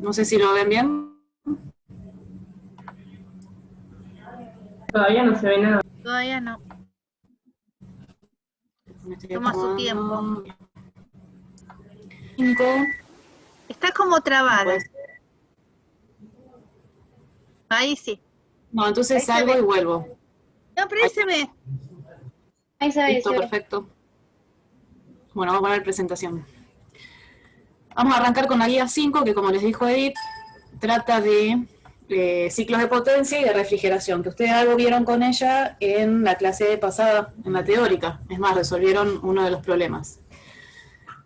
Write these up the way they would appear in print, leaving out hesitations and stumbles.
No sé si lo ven bien. Todavía no se ve nada. Todavía no. Me estoy Toma su tiempo. acomodando. 5. Está como trabada. Pues, Ahí sí. no, entonces Ahí se salgo ve. y vuelvo. No, pero ahí se ve. Ahí se ve, Listo, se ve. perfecto. Bueno, vamos a ver presentación. Vamos a arrancar con la guía 5, que como les dijo Edith, trata de ciclos de potencia y de refrigeración, que ustedes algo vieron con ella en la clase pasada, en la teórica. Es más, resolvieron uno de los problemas.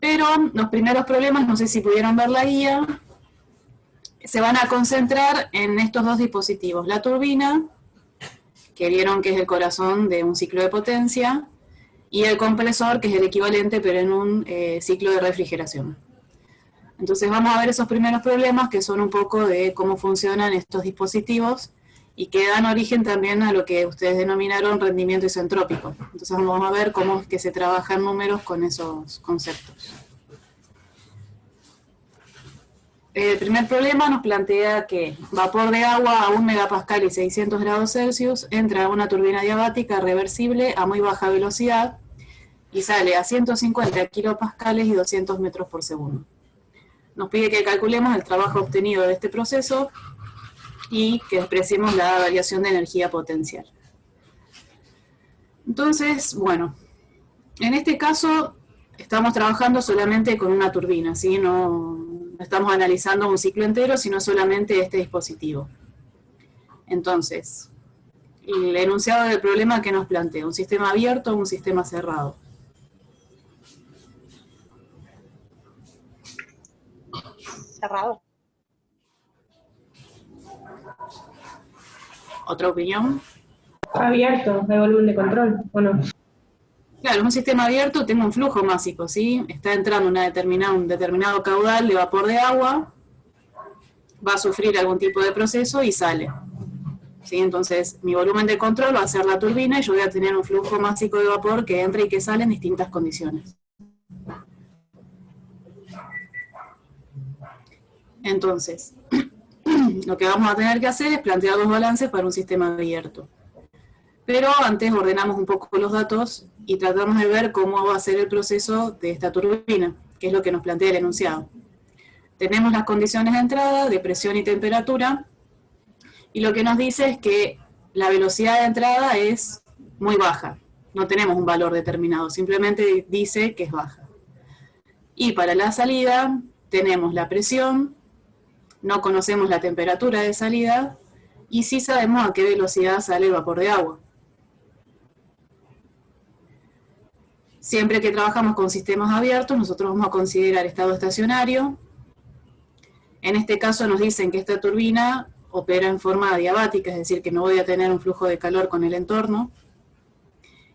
Pero los primeros problemas, no sé si pudieron ver la guía, se van a concentrar en estos dos dispositivos. La turbina, que vieron que es el corazón de un ciclo de potencia, y el compresor, que es el equivalente, pero en un ciclo de refrigeración. Entonces vamos a ver esos primeros problemas, que son un poco de cómo funcionan estos dispositivos, y que dan origen también a lo que ustedes denominaron rendimiento isentrópico. Entonces vamos a ver cómo es que se trabaja en números con esos conceptos. El primer problema nos plantea que vapor de agua a 1 megapascal y 600 grados Celsius entra a una turbina diabática reversible a muy baja velocidad y sale a 150 kilopascales y 200 metros por segundo. Nos pide que calculemos el trabajo obtenido de este proceso y que expresemos la variación de energía potencial. Entonces, bueno, en este caso estamos trabajando solamente con una turbina, ¿sí? No estamos analizando un ciclo entero, sino solamente este dispositivo. Entonces, el enunciado del problema que nos plantea, ¿un sistema abierto o un sistema cerrado? Cerrado. ¿Otra opinión? Está abierto, hay volumen de control, ¿o no? Claro, un sistema abierto, tengo un flujo másico, ¿sí? Está entrando un determinado caudal de vapor de agua, va a sufrir algún tipo de proceso y sale. ¿Sí? Entonces, mi volumen de control va a ser la turbina y yo voy a tener un flujo másico de vapor que entra y que sale en distintas condiciones. Entonces, lo que vamos a tener que hacer es plantear dos balances para un sistema abierto. Pero antes ordenamos un poco los datos y tratamos de ver cómo va a ser el proceso de esta turbina, que es lo que nos plantea el enunciado. Tenemos las condiciones de entrada, de presión y temperatura, y lo que nos dice es que la velocidad de entrada es muy baja. No tenemos un valor determinado, simplemente dice que es baja. Y para la salida tenemos la presión, no conocemos la temperatura de salida, y sí sabemos a qué velocidad sale el vapor de agua. Siempre que trabajamos con sistemas abiertos, nosotros vamos a considerar estado estacionario. En este caso nos dicen que esta turbina opera en forma adiabática, es decir, que no voy a tener un flujo de calor con el entorno.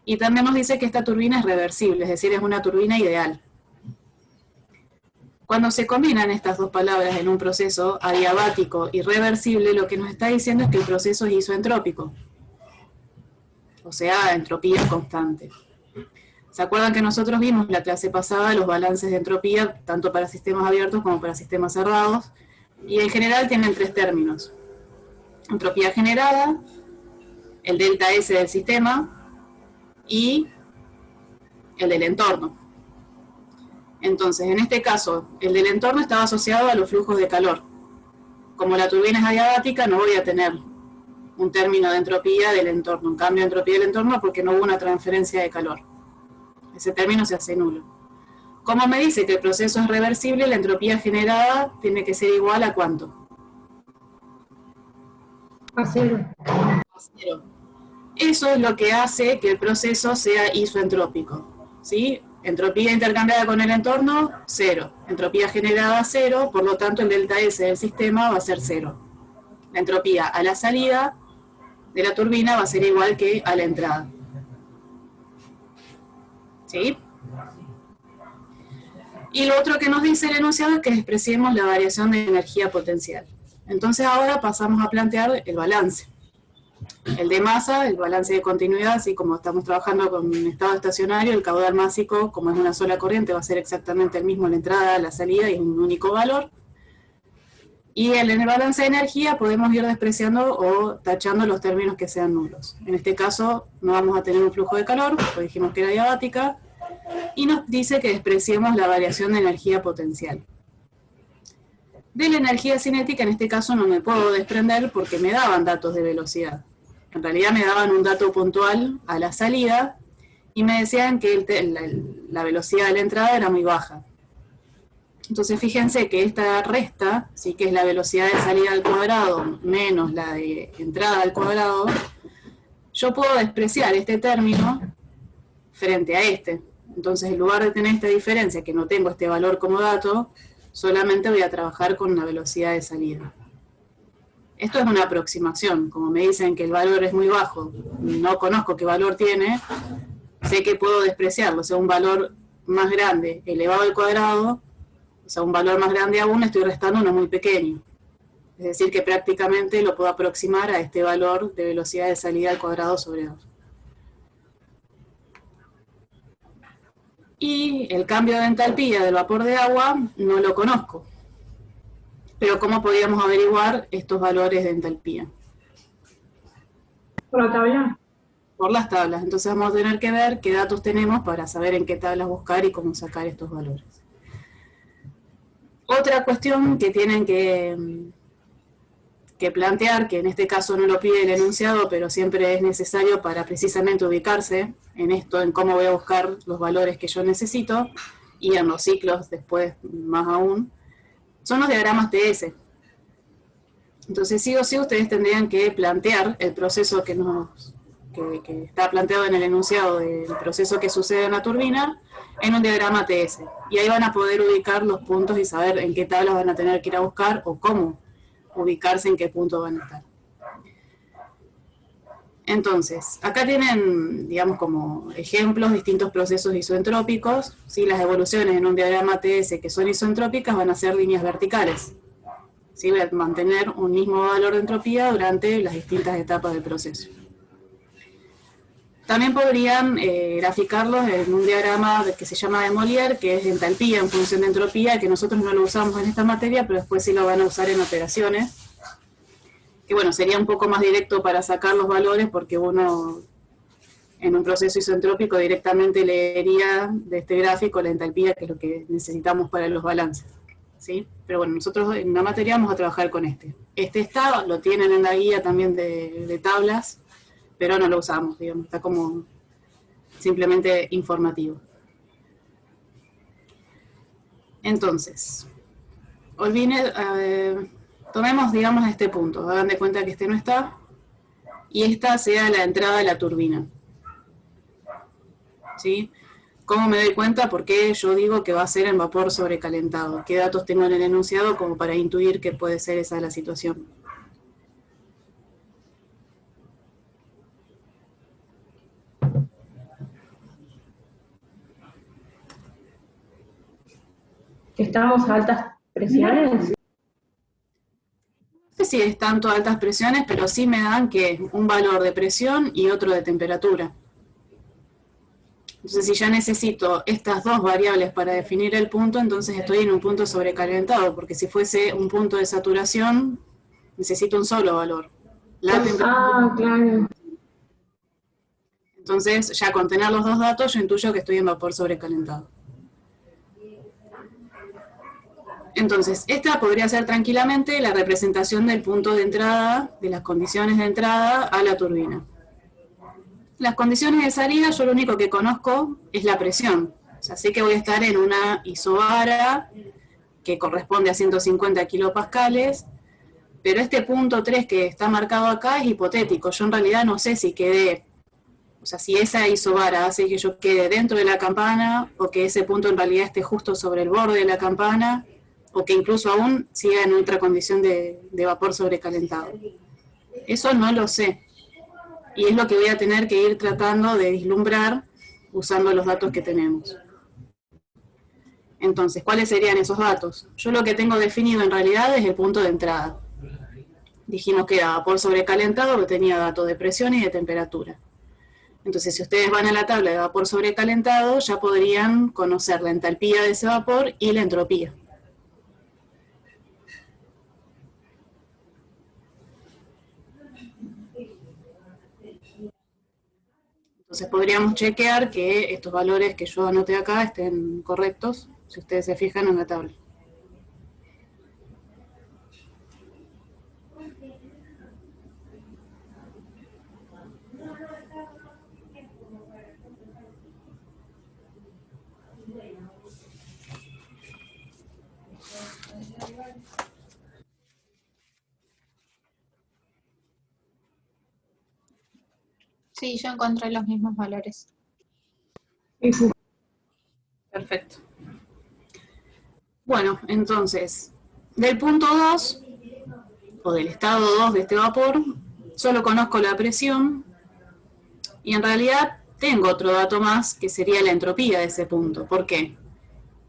Y también nos dice que esta turbina es reversible, es decir, es una turbina ideal. Cuando se combinan estas dos palabras en un proceso adiabático y reversible, lo que nos está diciendo es que el proceso es isoentrópico, o sea, entropía constante. ¿Se acuerdan que nosotros vimos en la clase pasada los balances de entropía, tanto para sistemas abiertos como para sistemas cerrados? Y en general tienen tres términos. Entropía generada, el delta S del sistema y el del entorno. Entonces, en este caso, el del entorno estaba asociado a los flujos de calor. Como la turbina es adiabática, no voy a tener un término de entropía del entorno, un cambio de entropía del entorno porque no hubo una transferencia de calor. Ese término se hace nulo. Como me dice que el proceso es reversible, la entropía generada tiene que ser igual a ¿cuánto? A cero. A cero. Eso es lo que hace que el proceso sea isoentrópico, ¿sí? Entropía intercambiada con el entorno, cero. Entropía generada, cero, por lo tanto el delta S del sistema va a ser cero. La entropía a la salida de la turbina va a ser igual que a la entrada. ¿Sí? Y lo otro que nos dice el enunciado es que expresemos la variación de energía potencial. Entonces ahora pasamos a plantear el balance. El de masa, el balance de continuidad, así como estamos trabajando con un estado estacionario, el caudal másico, como es una sola corriente, va a ser exactamente el mismo en la entrada, la salida y es un único valor. Y en el balance de energía podemos ir despreciando o tachando los términos que sean nulos. En este caso no vamos a tener un flujo de calor, porque dijimos que era diabática, y nos dice que despreciemos la variación de energía potencial. De la energía cinética en este caso no me puedo desprender porque me daban datos de velocidad. En realidad me daban un dato puntual a la salida y me decían que la velocidad de la entrada era muy baja. Entonces fíjense que esta resta, ¿sí?, que es la velocidad de salida al cuadrado menos la de entrada al cuadrado, yo puedo despreciar este término frente a este. Entonces en lugar de tener esta diferencia, que no tengo este valor como dato, solamente voy a trabajar con una velocidad de salida. Esto es una aproximación. Como me dicen que el valor es muy bajo, no conozco qué valor tiene, sé que puedo despreciarlo. O sea, un valor más grande elevado al cuadrado, o sea, un valor más grande aún, estoy restando uno muy pequeño. Es decir, que prácticamente lo puedo aproximar a este valor de velocidad de salida al cuadrado sobre 2. Y el cambio de entalpía del vapor de agua no lo conozco. Pero ¿cómo podríamos averiguar estos valores de entalpía? ¿Por la tabla? Por las tablas. Entonces vamos a tener que ver qué datos tenemos para saber en qué tablas buscar y cómo sacar estos valores. Otra cuestión que tienen que plantear, que en este caso no lo pide el enunciado, pero siempre es necesario para precisamente ubicarse en esto, en cómo voy a buscar los valores que yo necesito, y en los ciclos después más aún, son los diagramas TS. Entonces sí o sí ustedes tendrían que plantear el proceso que está planteado en el enunciado del proceso que sucede en la turbina en un diagrama TS. Y ahí van a poder ubicar los puntos y saber en qué tablas van a tener que ir a buscar o cómo ubicarse en qué punto van a estar. Entonces, acá tienen, digamos, como ejemplos distintos procesos isoentrópicos. ¿Sí? Las evoluciones en un diagrama TS que son isoentrópicas van a ser líneas verticales. ¿Sí? Voy a mantener un mismo valor de entropía durante las distintas etapas del proceso. También podrían graficarlos en un diagrama que se llama de Molière, que es entalpía en función de entropía, que nosotros no lo usamos en esta materia, pero después sí lo van a usar en operaciones. Que bueno, sería un poco más directo para sacar los valores, porque uno en un proceso isoentrópico directamente leería de este gráfico la entalpía, que es lo que necesitamos para los balances. ¿Sí? Pero bueno, nosotros en la materia vamos a trabajar con este. Este está, lo tienen en la guía también de tablas, pero no lo usamos, digamos, está como simplemente informativo. Entonces, tomemos, digamos, este punto, hagan de cuenta que este no está, y esta sea la entrada de la turbina. ¿Sí? ¿Cómo me doy cuenta? Porque yo digo que va a ser en vapor sobrecalentado. ¿Qué datos tengo en el enunciado como para intuir que puede ser esa la situación? ¿Estamos a altas presiones? No sé si es tanto altas presiones, pero sí me dan que un valor de presión y otro de temperatura. Entonces, si ya necesito estas dos variables para definir el punto, entonces estoy en un punto sobrecalentado, porque si fuese un punto de saturación, necesito un solo valor. La temperatura. Ah, claro. Entonces, ya con tener los dos datos, yo intuyo que estoy en vapor sobrecalentado. Entonces, esta podría ser tranquilamente la representación del punto de entrada, de las condiciones de entrada a la turbina. Las condiciones de salida, yo lo único que conozco es la presión. O sea, sé que voy a estar en una isobara que corresponde a 150 kilopascales, pero este punto 3 que está marcado acá es hipotético. Yo en realidad no sé si quedé, o sea, si esa isobara hace que yo quede dentro de la campana, o que ese punto en realidad esté justo sobre el borde de la campana, o que incluso aún siga en otra condición de vapor sobrecalentado. Eso no lo sé. Y es lo que voy a tener que ir tratando de vislumbrar usando los datos que tenemos. Entonces, ¿cuáles serían esos datos? Yo lo que tengo definido en realidad es el punto de entrada. Dijimos que era vapor sobrecalentado, que tenía datos de presión y de temperatura. Entonces, si ustedes van a la tabla de vapor sobrecalentado, ya podrían conocer la entalpía de ese vapor y la entropía. Entonces podríamos chequear que estos valores que yo anoté acá estén correctos, si ustedes se fijan en la tabla. Sí, yo encontré los mismos valores. Sí, sí. Perfecto. Bueno, entonces, del punto 2, o del estado 2 de este vapor, solo conozco la presión, y en realidad tengo otro dato más, que sería la entropía de ese punto. ¿Por qué?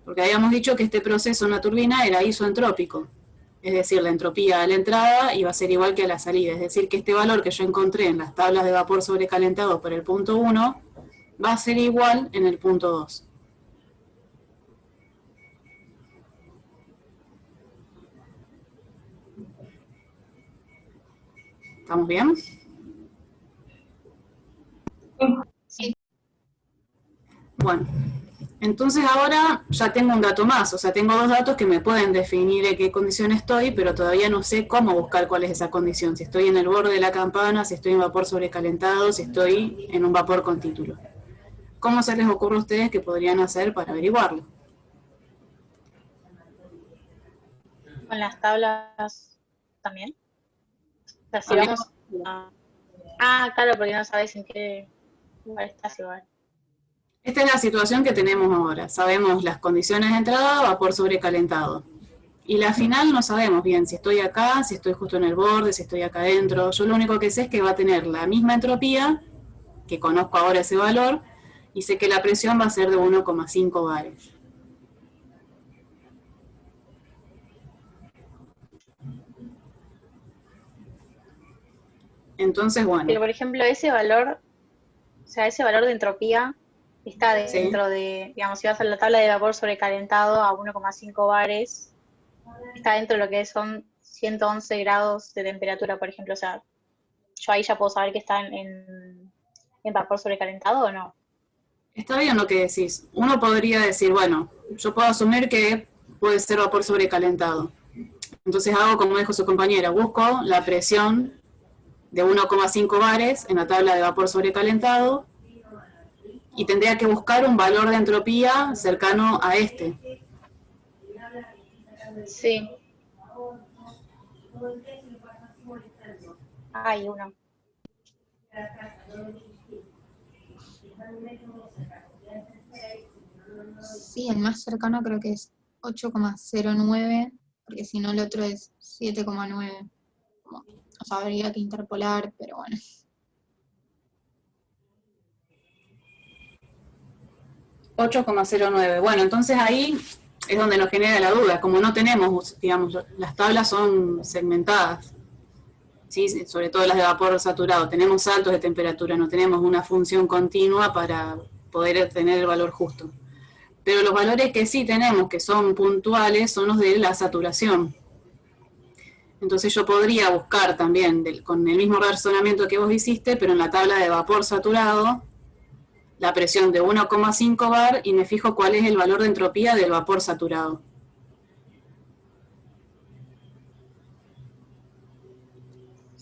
Porque habíamos dicho que este proceso en la turbina era isoentrópico, es decir, la entropía a la entrada iba a ser igual que a la salida, es decir, que este valor que yo encontré en las tablas de vapor sobrecalentado por el punto 1 va a ser igual en el punto 2. ¿Estamos bien? Sí. Bueno, entonces ahora ya tengo un dato más, o sea, tengo dos datos que me pueden definir en qué condición estoy, pero todavía no sé cómo buscar cuál es esa condición, si estoy en el borde de la campana, si estoy en vapor sobrecalentado, si estoy en un vapor con título. ¿Cómo se les ocurre a ustedes que podrían hacer para averiguarlo? Con las tablas también. O sea, si También. vamos a... Ah, claro, porque no sabes en qué lugar estás igual. Esta es la situación que tenemos ahora. Sabemos las condiciones de entrada, vapor sobrecalentado. Y la final no sabemos bien si estoy acá, si estoy justo en el borde, si estoy acá adentro. Yo lo único que sé es que va a tener la misma entropía, que conozco ahora ese valor, y sé que la presión va a ser de 1,5 bares. Entonces, bueno. Pero, por ejemplo, ese valor, o sea, ese valor de entropía está dentro de, digamos, si vas a la tabla de vapor sobrecalentado a 1,5 bares, está dentro de lo que son 111 grados de temperatura, por ejemplo. O sea, yo ahí ya puedo saber que está en vapor sobrecalentado o no. Está bien lo que decís. Uno podría decir, bueno, yo puedo asumir que puede ser vapor sobrecalentado. Entonces hago como dijo su compañera, busco la presión de 1,5 bares en la tabla de vapor sobrecalentado y tendría que buscar un valor de entropía cercano a este. Sí. Hay uno. Sí, el más cercano creo que es 8,09, porque si no el otro es 7,9. O sea, habría que interpolar, pero bueno. $8,09. Bueno, entonces ahí es donde nos genera la duda. Como no tenemos, digamos, las tablas son segmentadas, ¿sí? Sobre todo las de vapor saturado. Tenemos saltos de temperatura, no tenemos una función continua para poder tener el valor justo. Pero los valores que sí tenemos, que son puntuales, son los de la saturación. Entonces yo podría buscar también, con el mismo razonamiento que vos hiciste, pero en la tabla de vapor saturado, la presión de 1,5 bar y me fijo cuál es el valor de entropía del vapor saturado.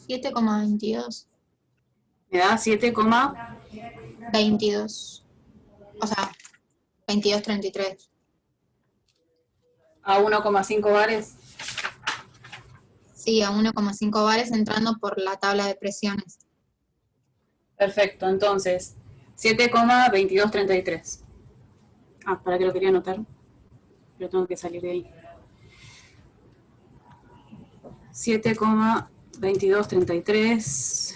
$7,22. Me da 22. O sea, 22,33. a 1,5 bares. Sí, a 1,5 bares entrando por la tabla de presiones. Perfecto, entonces 7,2233. Para que lo quería anotar, pero tengo que salir de ahí. 7,2233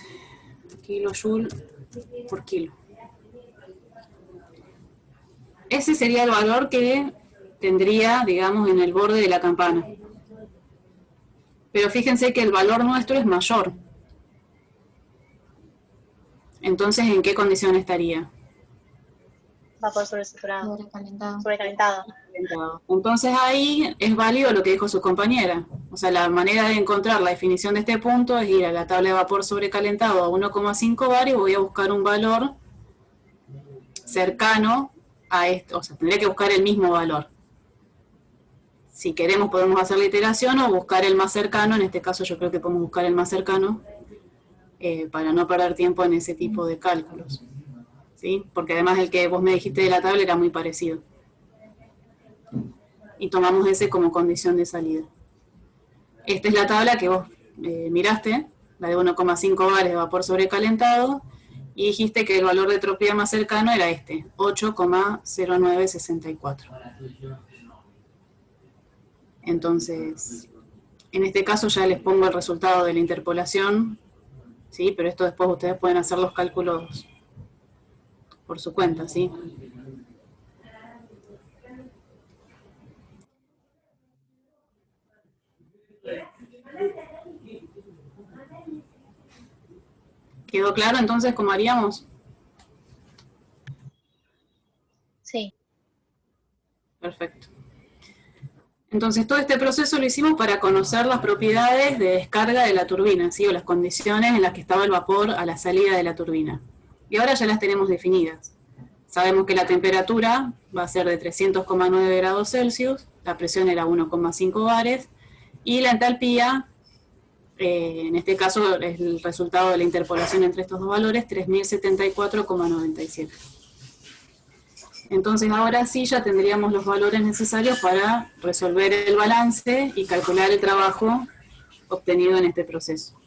kilojoule por kilo. Ese sería el valor que tendría, digamos, en el borde de la campana. Pero fíjense que el valor nuestro es mayor. Entonces, ¿en qué condición estaría? Vapor sobresaturado. Sobrecalentado. Sobrecalentado. Entonces ahí es válido lo que dijo su compañera. O sea, la manera de encontrar la definición de este punto es ir a la tabla de vapor sobrecalentado a 1,5 bar y voy a buscar un valor cercano a esto, o sea, tendría que buscar el mismo valor. Si queremos podemos hacer la iteración o buscar el más cercano, en este caso yo creo que podemos buscar el más cercano, para no perder tiempo en ese tipo de cálculos, ¿sí? Porque además el que vos me dijiste de la tabla era muy parecido. Y tomamos ese como condición de salida. Esta es la tabla que vos miraste, la de 1,5 bares de vapor sobrecalentado, y dijiste que el valor de entropía más cercano era este, 8,0964. Entonces, en este caso ya les pongo el resultado de la interpolación, ¿sí? Pero esto después ustedes pueden hacer los cálculos por su cuenta, ¿sí? ¿Quedó claro entonces cómo haríamos? Sí. Perfecto. Entonces todo este proceso lo hicimos para conocer las propiedades de descarga de la turbina, ¿sí? O las condiciones en las que estaba el vapor a la salida de la turbina. Y ahora ya las tenemos definidas. Sabemos que la temperatura va a ser de 300,9 grados Celsius, la presión era 1,5 bares, y la entalpía, en este caso es el resultado de la interpolación entre estos dos valores, 3074,97. Entonces ahora sí ya tendríamos los valores necesarios para resolver el balance y calcular el trabajo obtenido en este proceso.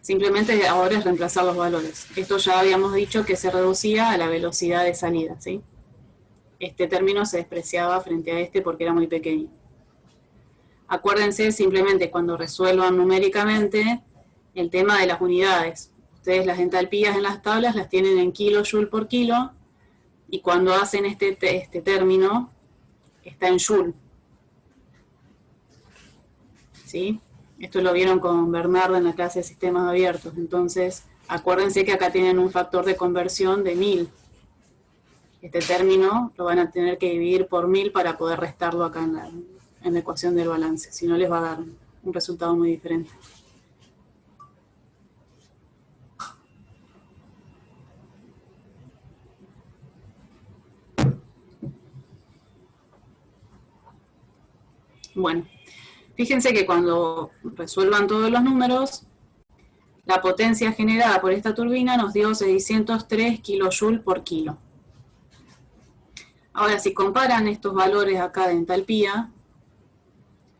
Simplemente ahora es reemplazar los valores. Esto ya habíamos dicho que se reducía a la velocidad de salida, ¿sí? Este término se despreciaba frente a este porque era muy pequeño. Acuérdense simplemente cuando resuelvan numéricamente el tema de las unidades. Ustedes las entalpías en las tablas las tienen en kilojoule por kilo, y cuando hacen este término, está en joule. ¿Sí? Esto lo vieron con Bernardo en la clase de sistemas abiertos. Entonces, acuérdense que acá tienen un factor de conversión de 1000. Este término lo van a tener que dividir por 1000 para poder restarlo acá en la ecuación del balance. Si no, les va a dar un resultado muy diferente. Bueno, fíjense que cuando resuelvan todos los números, la potencia generada por esta turbina nos dio 603 kilojoule por kilo. Ahora, si comparan estos valores acá de entalpía,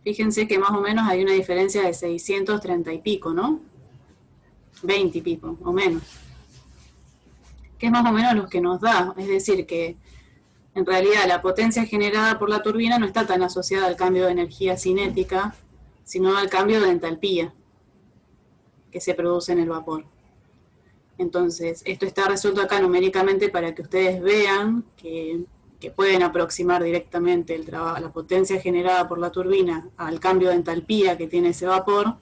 fíjense que más o menos hay una diferencia de 630 y pico, ¿no? 20 y pico, o menos. Que es más o menos lo que nos da, es decir que en realidad la potencia generada por la turbina no está tan asociada al cambio de energía cinética, sino al cambio de entalpía que se produce en el vapor. Entonces, esto está resuelto acá numéricamente para que ustedes vean que pueden aproximar directamente la potencia generada por la turbina al cambio de entalpía que tiene ese vapor,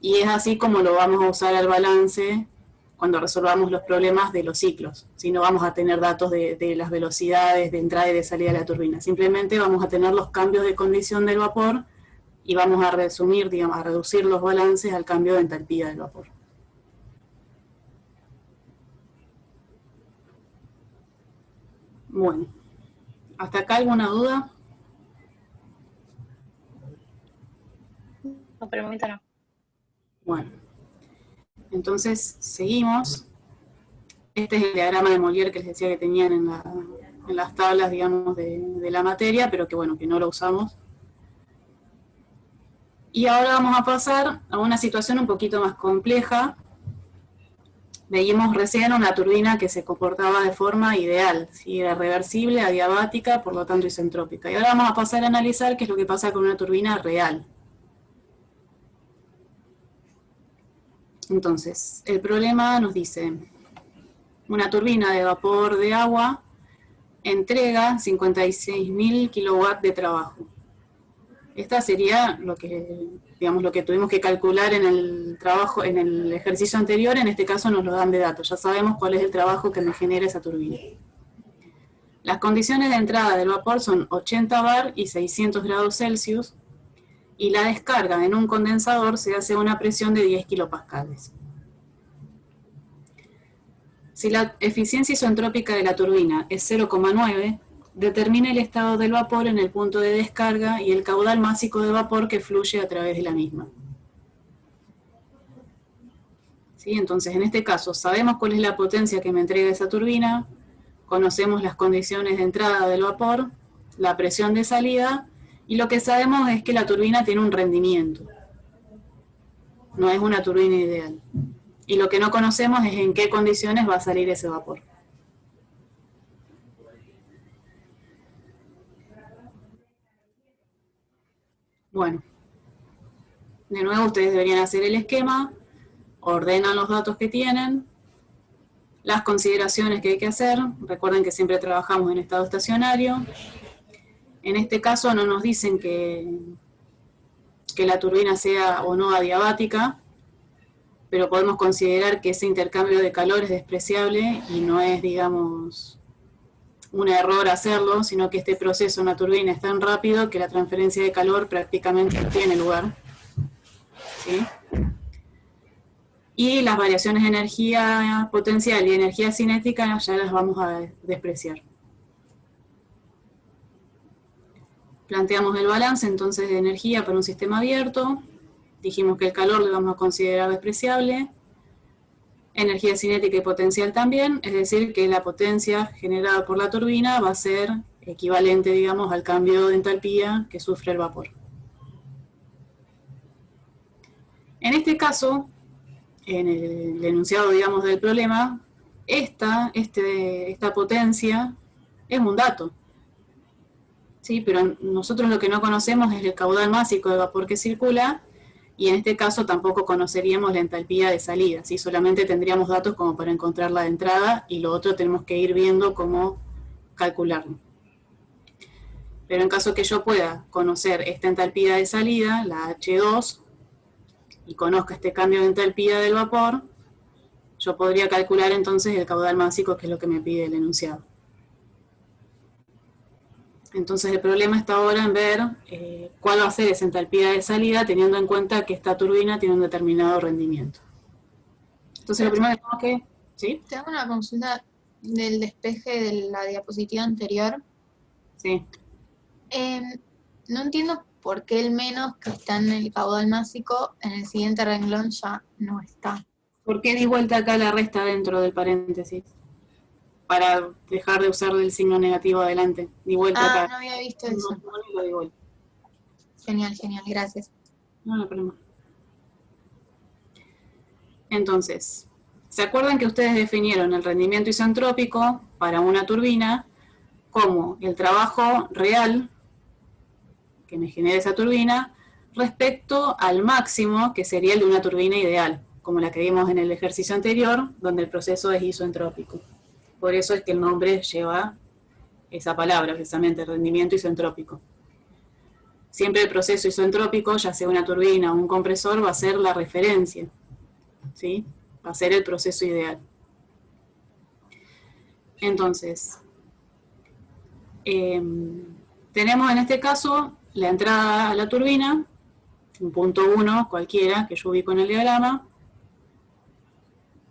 y es así como lo vamos a usar al balance cuando resolvamos los problemas de los ciclos. Si no vamos a tener datos de las velocidades de entrada y de salida de la turbina, simplemente vamos a tener los cambios de condición del vapor y vamos a resumir, digamos, a reducir los balances al cambio de entalpía del vapor. Bueno, ¿hasta acá alguna duda? No, por el momento no. Bueno, entonces seguimos. Este es el diagrama de Mollier que les decía que tenían en las tablas, digamos, de la materia, pero que bueno, que no lo usamos. Y ahora vamos a pasar a una situación un poquito más compleja. Veíamos recién una turbina que se comportaba de forma ideal, ¿sí? Era reversible, adiabática, por lo tanto isentrópica. Y ahora vamos a pasar a analizar qué es lo que pasa con una turbina real. Entonces, el problema nos dice, una turbina de vapor de agua entrega 56.000 kilowatts de trabajo. Esta sería lo que, digamos, lo que tuvimos que calcular en el trabajo, en el ejercicio anterior. En este caso nos lo dan de datos. Ya sabemos cuál es el trabajo que me genera esa turbina. Las condiciones de entrada del vapor son 80 bar y 600 grados Celsius, y la descarga en un condensador se hace a una presión de 10 kilopascales. Si la eficiencia isoentrópica de la turbina es 0,9, determina el estado del vapor en el punto de descarga y el caudal másico de vapor que fluye a través de la misma. ¿Sí? Entonces, en este caso, sabemos cuál es la potencia que me entrega esa turbina, conocemos las condiciones de entrada del vapor, la presión de salida, y lo que sabemos es que la turbina tiene un rendimiento. No es una turbina ideal. Y lo que no conocemos es en qué condiciones va a salir ese vapor. Bueno, de nuevo ustedes deberían hacer el esquema, ordenan los datos que tienen, las consideraciones que hay que hacer. Recuerden que siempre trabajamos en estado estacionario. En este caso no nos dicen que la turbina sea o no adiabática, pero podemos considerar que ese intercambio de calor es despreciable y no es, digamos, un error hacerlo, sino que este proceso en la turbina es tan rápido que la transferencia de calor prácticamente no tiene lugar. ¿Sí? Y las variaciones de energía potencial y energía cinética ya las vamos a despreciar. Planteamos el balance entonces de energía para un sistema abierto. Dijimos que el calor lo vamos a considerar despreciable. Energía cinética y potencial también, es decir, que la potencia generada por la turbina va a ser equivalente, digamos, al cambio de entalpía que sufre el vapor. En este caso, en el enunciado, digamos, del problema, esta potencia es un dato. ¿Sí? Pero nosotros lo que no conocemos es el caudal másico de vapor que circula, y en este caso tampoco conoceríamos la entalpía de salida, ¿sí? Solamente tendríamos datos como para encontrar la de entrada, y lo otro tenemos que ir viendo cómo calcularlo. Pero en caso que yo pueda conocer esta entalpía de salida, la H2, y conozca este cambio de entalpía del vapor, yo podría calcular entonces el caudal másico, que es lo que me pide el enunciado. Entonces el problema está ahora en ver cuál va a ser esa entalpía de salida, teniendo en cuenta que esta turbina tiene un determinado rendimiento. Entonces lo primero que tenemos que... ¿Sí? Te hago una consulta del despeje de la diapositiva anterior. Sí. No entiendo por qué el menos que está en el caudal másico en el siguiente renglón ya no está. ¿Por qué di vuelta acá la resta dentro del paréntesis? Para dejar de usar el signo negativo adelante. Di vuelta acá. No había visto eso. No, lo di vuelta. Genial, gracias. No hay problema. Entonces, ¿se acuerdan que ustedes definieron el rendimiento isentrópico para una turbina como el trabajo real que me genera esa turbina respecto al máximo que sería el de una turbina ideal, como la que vimos en el ejercicio anterior, donde el proceso es isoentrópico? Por eso es que el nombre lleva esa palabra, precisamente, rendimiento isentrópico. Siempre el proceso isoentrópico, ya sea una turbina o un compresor, va a ser la referencia, ¿sí? Va a ser el proceso ideal. Entonces, tenemos en este caso la entrada a la turbina, un punto 1 cualquiera que yo ubico en el diagrama,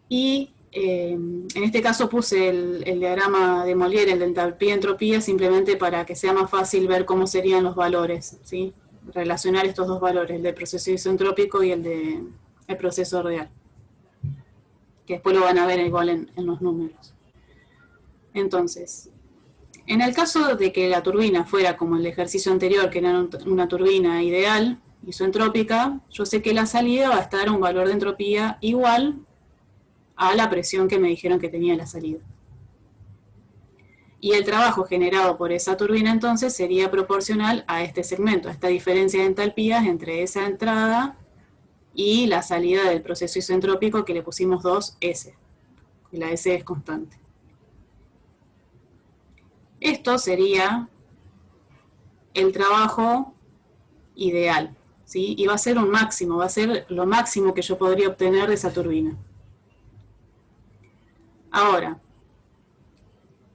y en este caso puse el diagrama de Mollier, el de entalpía-entropía, simplemente para que sea más fácil ver cómo serían los valores, ¿sí? Relacionar estos dos valores, el del proceso isentrópico y el del proceso real, que después lo van a ver igual en los números. Entonces, en el caso de que la turbina fuera como el ejercicio anterior, que era una turbina ideal, isoentrópica, yo sé que la salida va a estar a un valor de entropía igual a la presión que me dijeron que tenía la salida. Y el trabajo generado por esa turbina entonces sería proporcional a este segmento, a esta diferencia de entalpías entre esa entrada y la salida del proceso isentrópico, que le pusimos 2S, y la S es constante. Esto sería el trabajo ideal, ¿sí? Y va a ser un máximo, va a ser lo máximo que yo podría obtener de esa turbina. Ahora,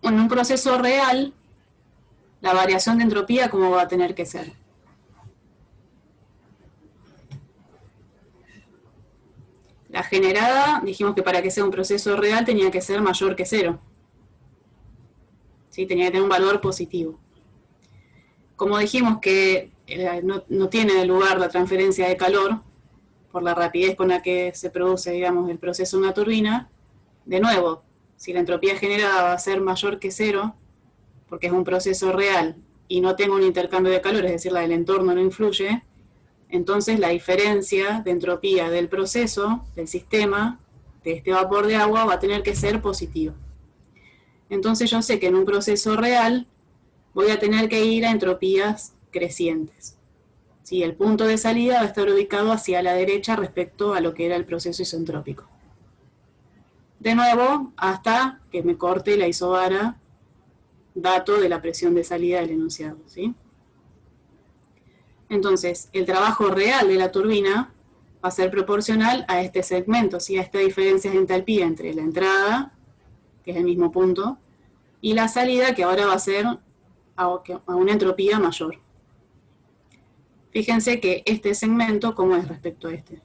en un proceso real, la variación de entropía, ¿cómo va a tener que ser? La generada, dijimos que para que sea un proceso real tenía que ser mayor que 0. ¿Sí? Tenía que tener un valor positivo. Como dijimos que no tiene lugar la transferencia de calor, por la rapidez con la que se produce, digamos, el proceso en una turbina, de nuevo, si la entropía generada va a ser mayor que 0, porque es un proceso real, y no tengo un intercambio de calor, es decir, la del entorno no influye, entonces la diferencia de entropía del proceso, del sistema, de este vapor de agua, va a tener que ser positiva. Entonces yo sé que en un proceso real voy a tener que ir a entropías crecientes. ¿Sí? El punto de salida va a estar ubicado hacia la derecha respecto a lo que era el proceso isentrópico. De nuevo, hasta que me corte la isobara, dato de la presión de salida del enunciado, ¿sí? Entonces, el trabajo real de la turbina va a ser proporcional a este segmento, ¿sí? A esta diferencia de entalpía entre la entrada, que es el mismo punto, y la salida, que ahora va a ser a una entropía mayor. Fíjense que este segmento, ¿cómo es respecto a este?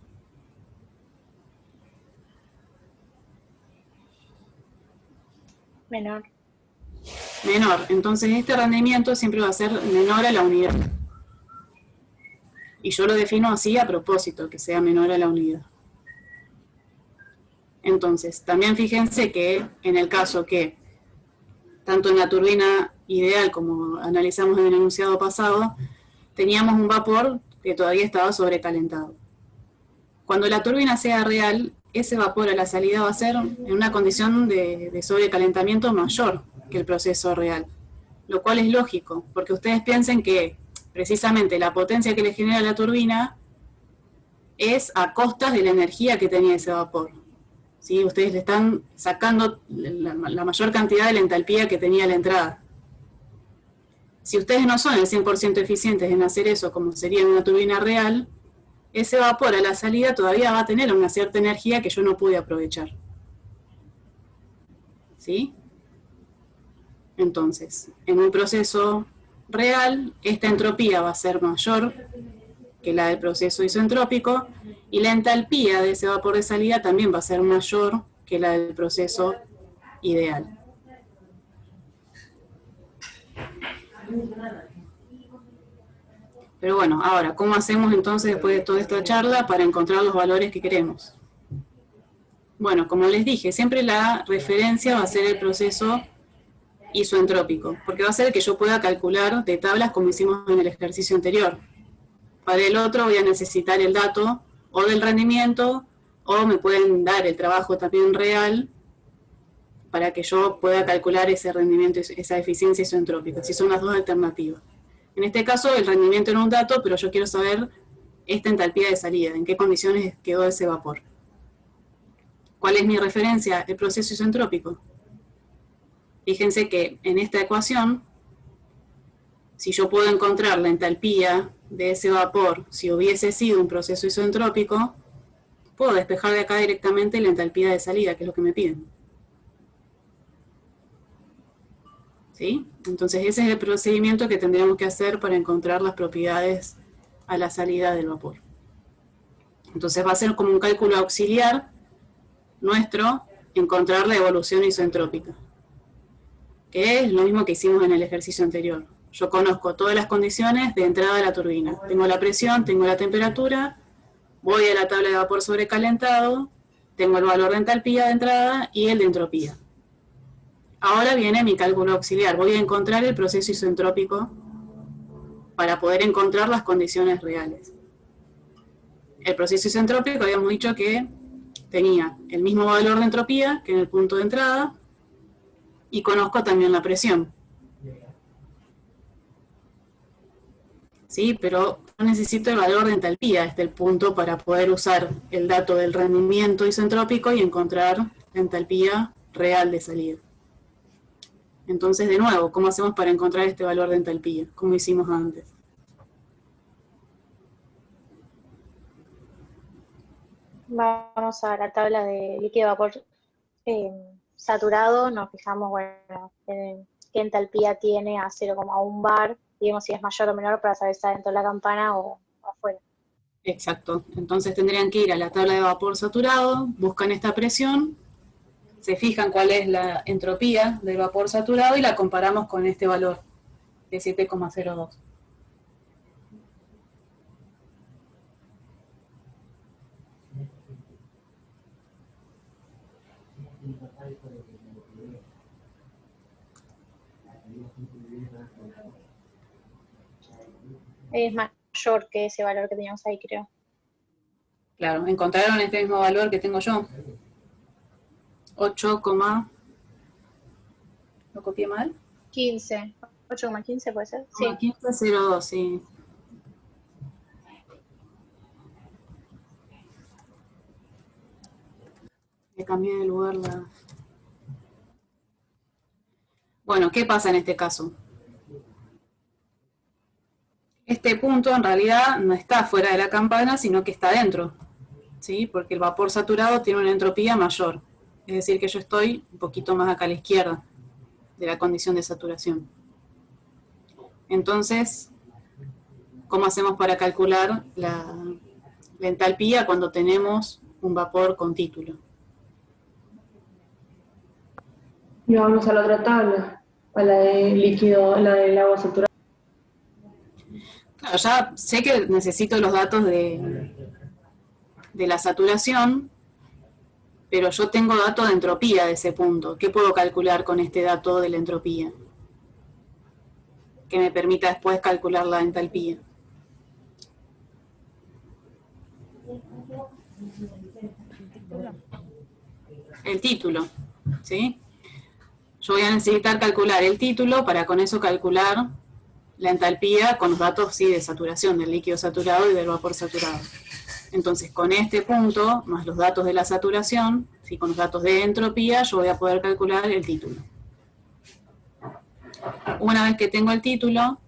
Menor. Menor. Entonces este rendimiento siempre va a ser menor a la unidad. Y yo lo defino así a propósito, que sea menor a la unidad. Entonces, también fíjense que en el caso que, tanto en la turbina ideal como analizamos en el enunciado pasado, teníamos un vapor que todavía estaba sobrecalentado. Cuando la turbina sea real, ese vapor a la salida va a ser en una condición de sobrecalentamiento mayor que el proceso real, lo cual es lógico, porque ustedes piensen que precisamente la potencia que le genera la turbina es a costas de la energía que tenía ese vapor. ¿Sí? Ustedes le están sacando la mayor cantidad de la entalpía que tenía la entrada. Si ustedes no son el 100% eficientes en hacer eso, como sería en una turbina real, ese vapor a la salida todavía va a tener una cierta energía que yo no pude aprovechar. ¿Sí? Entonces, en un proceso real, esta entropía va a ser mayor que la del proceso isentrópico, y la entalpía de ese vapor de salida también va a ser mayor que la del proceso ideal. Pero bueno, ahora, ¿cómo hacemos entonces después de toda esta charla para encontrar los valores que queremos? Bueno, como les dije, siempre la referencia va a ser el proceso isoentrópico, porque va a ser el que yo pueda calcular de tablas como hicimos en el ejercicio anterior. Para el otro voy a necesitar el dato o del rendimiento, o me pueden dar el trabajo también real para que yo pueda calcular ese rendimiento, esa eficiencia isoentrópica, si son las dos alternativas. En este caso el rendimiento no es un dato, pero yo quiero saber esta entalpía de salida, en qué condiciones quedó ese vapor. ¿Cuál es mi referencia? El proceso isentrópico. Fíjense que en esta ecuación, si yo puedo encontrar la entalpía de ese vapor, si hubiese sido un proceso isentrópico, puedo despejar de acá directamente la entalpía de salida, que es lo que me piden. ¿Sí? Entonces ese es el procedimiento que tendríamos que hacer para encontrar las propiedades a la salida del vapor. Entonces va a ser como un cálculo auxiliar nuestro encontrar la evolución isentrópica, que es lo mismo que hicimos en el ejercicio anterior. Yo conozco todas las condiciones de entrada de la turbina. Tengo la presión, tengo la temperatura, voy a la tabla de vapor sobrecalentado, tengo el valor de entalpía de entrada y el de entropía. Ahora viene mi cálculo auxiliar. Voy a encontrar el proceso isentrópico para poder encontrar las condiciones reales. El proceso isentrópico habíamos dicho que tenía el mismo valor de entropía que en el punto de entrada y conozco también la presión. ¿Sí? Pero necesito el valor de entalpía, este es el punto para poder usar el dato del rendimiento isentrópico y encontrar la entalpía real de salida. Entonces, de nuevo, ¿cómo hacemos para encontrar este valor de entalpía? Como hicimos antes. Vamos a la tabla de líquido vapor saturado, nos fijamos, bueno, qué entalpía tiene a 0,1 bar, y vemos si es mayor o menor para saber si está dentro de la campana o afuera. Exacto. Entonces tendrían que ir a la tabla de vapor saturado, buscan esta presión, se fijan cuál es la entropía del vapor saturado y la comparamos con este valor de 7,02. Es mayor que ese valor que teníamos ahí, creo. Claro, encontraron este mismo valor que tengo yo. 8, ¿lo copié mal? 15. 8,15 puede ser. Sí. 15,02, sí. Le cambié de lugar la... Bueno, ¿qué pasa en este caso? Este punto en realidad no está fuera de la campana, sino que está dentro, ¿sí? Porque el vapor saturado tiene una entropía mayor. Es decir, que yo estoy un poquito más acá a la izquierda de la condición de saturación. Entonces, ¿cómo hacemos para calcular la entalpía cuando tenemos un vapor con título? Y vamos a la otra tabla, a la de líquido, la del agua saturada. Claro, ya sé que necesito los datos de la saturación, pero yo tengo datos de entropía de ese punto. ¿Qué puedo calcular con este dato de la entropía? Que me permita después calcular la entalpía. El título, ¿sí? Yo voy a necesitar calcular el título para con eso calcular la entalpía con los datos, sí, de saturación, del líquido saturado y del vapor saturado. Entonces, con este punto, más los datos de la saturación, ¿sí? Con los datos de entropía, yo voy a poder calcular el título. Una vez que tengo el título,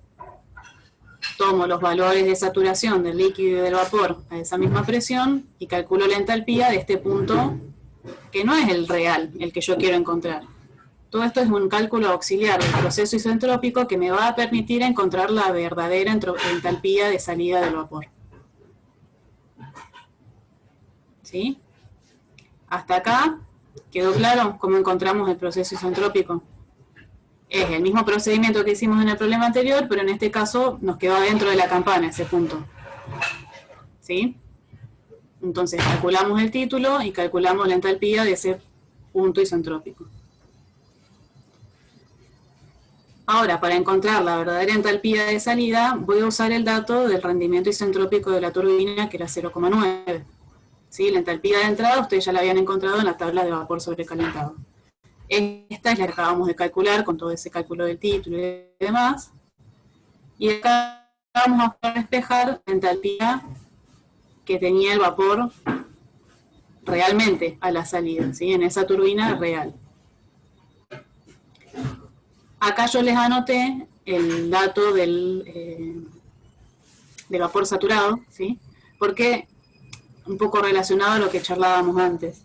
tomo los valores de saturación del líquido y del vapor a esa misma presión y calculo la entalpía de este punto, que no es el real, el que yo quiero encontrar. Todo esto es un cálculo auxiliar del proceso isentrópico que me va a permitir encontrar la verdadera entalpía de salida del vapor. ¿Sí? Hasta acá, ¿quedó claro cómo encontramos el proceso isentrópico? Es el mismo procedimiento que hicimos en el problema anterior, pero en este caso nos quedó dentro de la campana ese punto. ¿Sí? Entonces calculamos el título y calculamos la entalpía de ese punto isentrópico. Ahora, para encontrar la verdadera entalpía de salida, voy a usar el dato del rendimiento isentrópico de la turbina, que era 0,9. ¿Sí? La entalpía de entrada ustedes ya la habían encontrado en la tabla de vapor sobrecalentado. Esta es la que acabamos de calcular con todo ese cálculo del título y demás. Y acá vamos a despejar la entalpía que tenía el vapor realmente a la salida, ¿sí? En esa turbina real. Acá yo les anoté el dato del vapor saturado, ¿sí? Porque un poco relacionado a lo que charlábamos antes.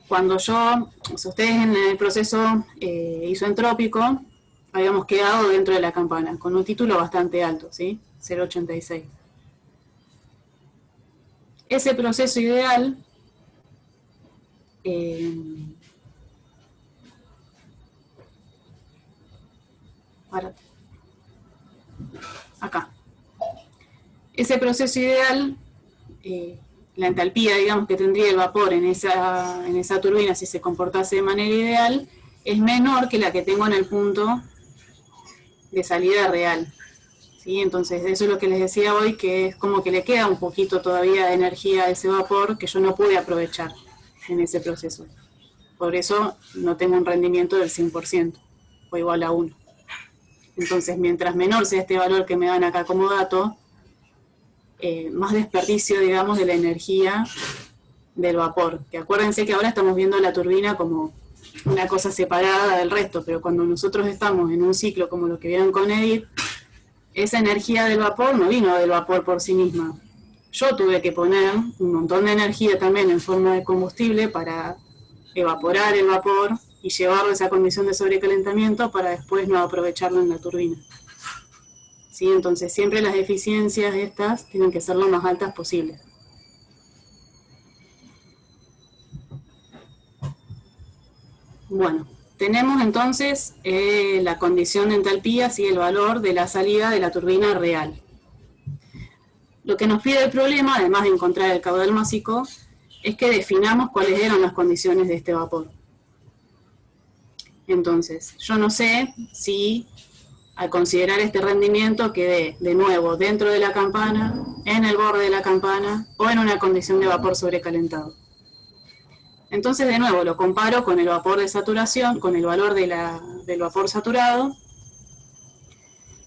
Cuando ustedes en el proceso isoentrópico, habíamos quedado dentro de la campana, con un título bastante alto, ¿sí? 0,86. Ese proceso ideal acá. Ese proceso ideal, la entalpía, digamos, que tendría el vapor en esa turbina si se comportase de manera ideal, es menor que la que tengo en el punto de salida real. ¿Sí? Entonces, eso es lo que les decía hoy, que es como que le queda un poquito todavía de energía a ese vapor que yo no pude aprovechar en ese proceso. Por eso no tengo un rendimiento del 100%, o igual a 1. Entonces, mientras menor sea este valor que me dan acá como dato, más desperdicio, digamos, de la energía del vapor. Que acuérdense que ahora estamos viendo la turbina como una cosa separada del resto, pero cuando nosotros estamos en un ciclo como lo que vieron con Edith, esa energía del vapor no vino del vapor por sí misma. Yo tuve que poner un montón de energía también en forma de combustible para evaporar el vapor y llevarlo a esa condición de sobrecalentamiento para después no aprovecharlo en la turbina. ¿sí? Entonces siempre las eficiencias estas tienen que ser lo más altas posibles. Bueno, tenemos entonces la condición de entalpía, ¿sí? El valor de la salida de la turbina real. Lo que nos pide el problema, además de encontrar el caudal másico, es que definamos cuáles eran las condiciones de este vapor. Entonces, yo no sé si al considerar este rendimiento quedé de nuevo dentro de la campana, en el borde de la campana o en una condición de vapor sobrecalentado. Entonces, de nuevo, lo comparo con el vapor de saturación, con el valor del vapor saturado,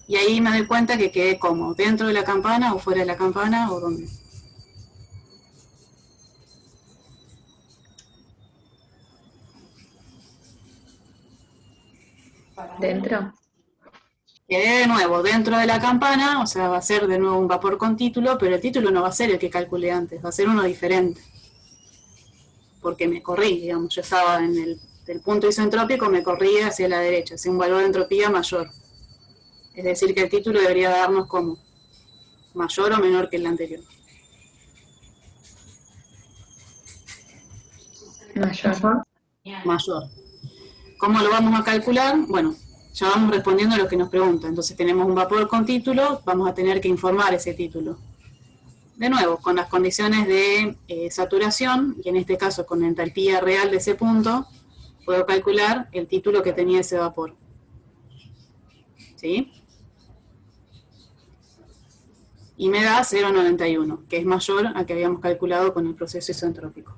y ahí me doy cuenta que quedé como dentro de la campana o fuera de la campana o dónde. ¿Dentro? Quedé de nuevo dentro de la campana, o sea, va a ser de nuevo un vapor con título, pero el título no va a ser el que calculé antes, va a ser uno diferente. Porque me corrí, digamos, yo estaba en el punto isentrópico, me corrí hacia la derecha, hacia un valor de entropía mayor. Es decir, que el título debería darnos como mayor o menor que el anterior. Mayor. Mayor. ¿Cómo lo vamos a calcular? Bueno, ya vamos respondiendo a lo que nos preguntan. Entonces tenemos un vapor con título, vamos a tener que informar ese título. De nuevo, con las condiciones de saturación, y en este caso con la entalpía real de ese punto, puedo calcular el título que tenía ese vapor. ¿Sí? Y me da 0,91, que es mayor al que habíamos calculado con el proceso isentrópico.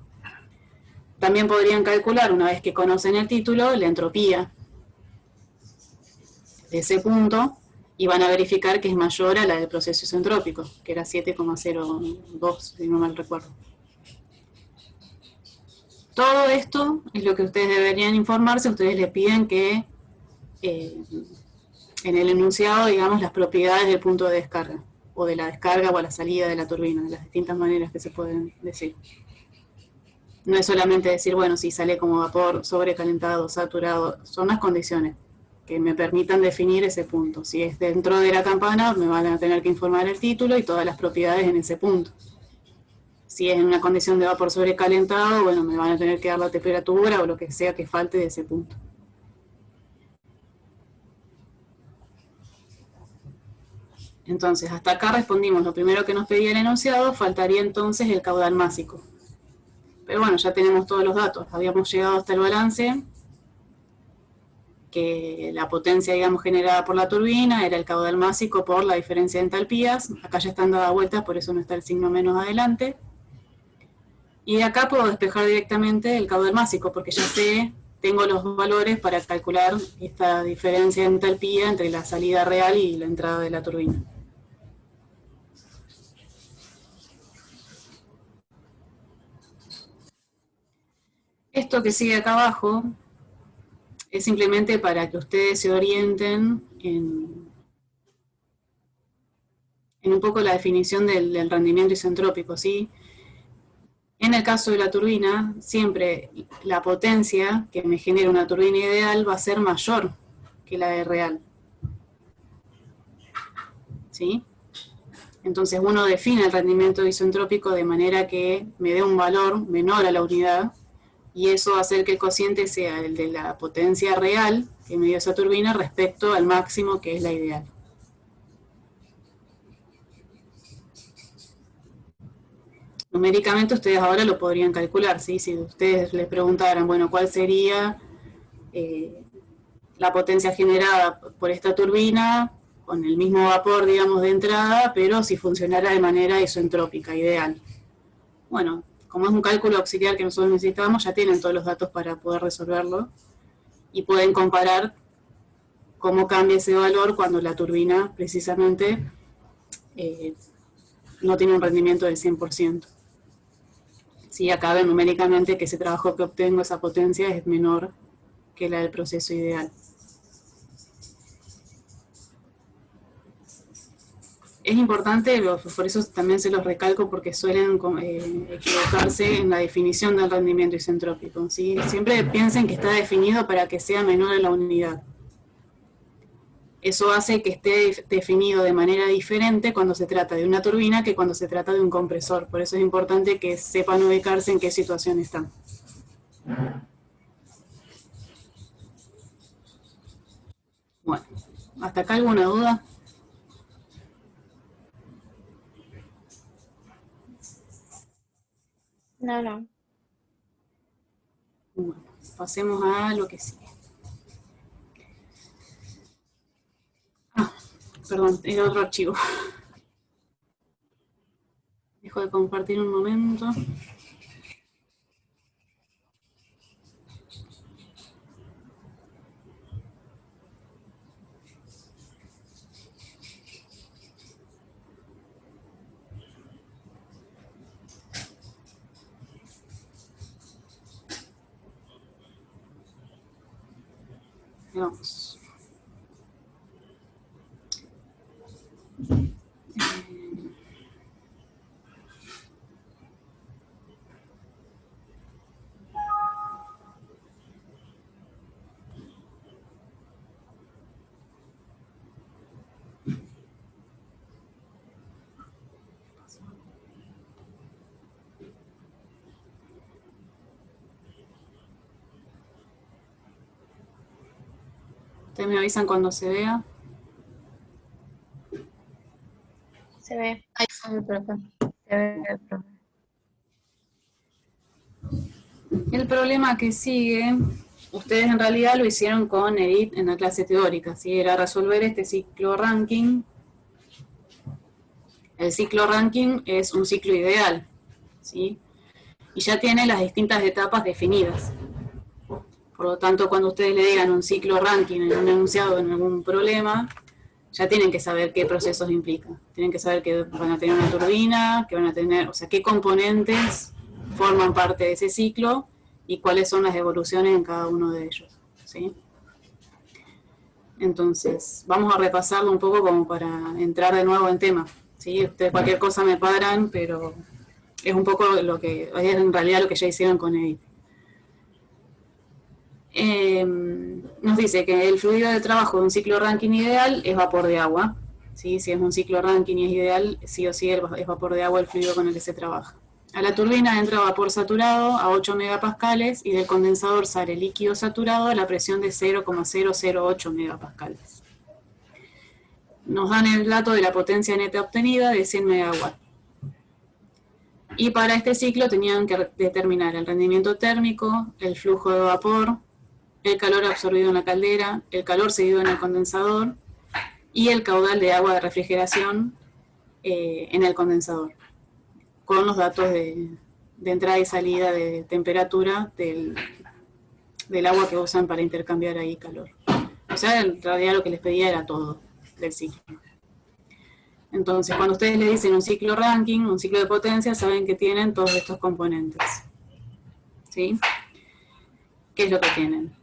También podrían calcular, una vez que conocen el título, la entropía de ese punto, y van a verificar que es mayor a la del proceso isentrópico, que era 7,02, si no mal recuerdo. Todo esto es lo que ustedes deberían informarse. Ustedes le piden que en el enunciado, digamos, las propiedades del punto de descarga, o de la descarga o a la salida de la turbina, de las distintas maneras que se pueden decir. No es solamente decir, bueno, si sale como vapor sobrecalentado, saturado, son las condiciones que me permitan definir ese punto. Si es dentro de la campana, me van a tener que informar el título y todas las propiedades en ese punto. Si es en una condición de vapor sobrecalentado, bueno, me van a tener que dar la temperatura o lo que sea que falte de ese punto. Entonces, hasta acá respondimos lo primero que nos pedía el enunciado, faltaría entonces el caudal másico. Pero bueno, ya tenemos todos los datos, habíamos llegado hasta el balance, que la potencia, digamos, generada por la turbina era el caudal másico por la diferencia de entalpías. Acá ya están dadas vueltas, por eso no está el signo menos adelante. Y de acá puedo despejar directamente el caudal másico, porque ya sé, tengo los valores para calcular esta diferencia de entalpía entre la salida real y la entrada de la turbina. Esto que sigue acá abajo es simplemente para que ustedes se orienten en un poco la definición del rendimiento isentrópico, ¿sí? En el caso de la turbina, siempre la potencia que me genera una turbina ideal va a ser mayor que la de real. ¿Sí? Entonces uno define el rendimiento isentrópico de manera que me dé un valor menor a la unidad, y eso va a hacer que el cociente sea el de la potencia real que me dio esa turbina respecto al máximo que es la ideal. Numéricamente ustedes ahora lo podrían calcular, ¿sí? Si ustedes les preguntaran, bueno, ¿cuál sería la potencia generada por esta turbina con el mismo vapor, digamos, de entrada, pero si funcionara de manera isentrópica, ideal? Bueno, como es un cálculo auxiliar que nosotros necesitábamos, ya tienen todos los datos para poder resolverlo y pueden comparar cómo cambia ese valor cuando la turbina precisamente no tiene un rendimiento del 100%. Sí, acá ven numéricamente que ese trabajo que obtengo, esa potencia, es menor que la del proceso ideal. Es importante, por eso también se los recalco, porque suelen equivocarse en la definición del rendimiento isentrópico, ¿sí? Siempre piensen que está definido para que sea menor a la unidad. Eso hace que esté definido de manera diferente cuando se trata de una turbina que cuando se trata de un compresor. Por eso es importante que sepan ubicarse en qué situación están. Bueno, ¿hasta acá alguna duda? No. Bueno, pasemos a lo que sigue. Perdón, era otro archivo. Dejo de compartir un momento. Vamos. Ustedes me avisan cuando se vea. Se ve. Ahí fue, profe. Se ve, profe. El problema que sigue, ustedes en realidad lo hicieron con Edith en la clase teórica, ¿sí? Era resolver este ciclo ranking. El ciclo ranking es un ciclo ideal, ¿sí? Y ya tiene las distintas etapas definidas. Por lo tanto, cuando ustedes le digan un ciclo ranking en un enunciado o en algún problema, ya tienen que saber qué procesos implica. Tienen que saber que van a tener una turbina, que van a tener, o sea, qué componentes forman parte de ese ciclo y cuáles son las evoluciones en cada uno de ellos, ¿sí? Entonces, vamos a repasarlo un poco como para entrar de nuevo en tema, ¿sí? Ustedes cualquier cosa me paran, pero es un poco lo que, es en realidad lo que ya hicieron con Edith. Nos dice que el fluido de trabajo de un ciclo ranking ideal es vapor de agua, ¿sí? Si es un ciclo ranking y es ideal, sí o sí es vapor de agua el fluido con el que se trabaja. A la turbina entra vapor saturado a 8 megapascales y del condensador sale líquido saturado a la presión de 0,008 megapascales. Nos dan el dato de la potencia neta obtenida de 100 megawatts. Y para este ciclo tenían que determinar el rendimiento térmico, el flujo de vapor, el calor absorbido en la caldera, el calor seguido en el condensador y el caudal de agua de refrigeración en el condensador, con los datos de entrada y salida de temperatura del agua que usan para intercambiar ahí calor. O sea, en realidad lo que les pedía era todo del ciclo. Entonces, cuando ustedes le dicen un ciclo ranking, un ciclo de potencia, saben que tienen todos estos componentes, ¿sí? ¿Qué es lo que tienen?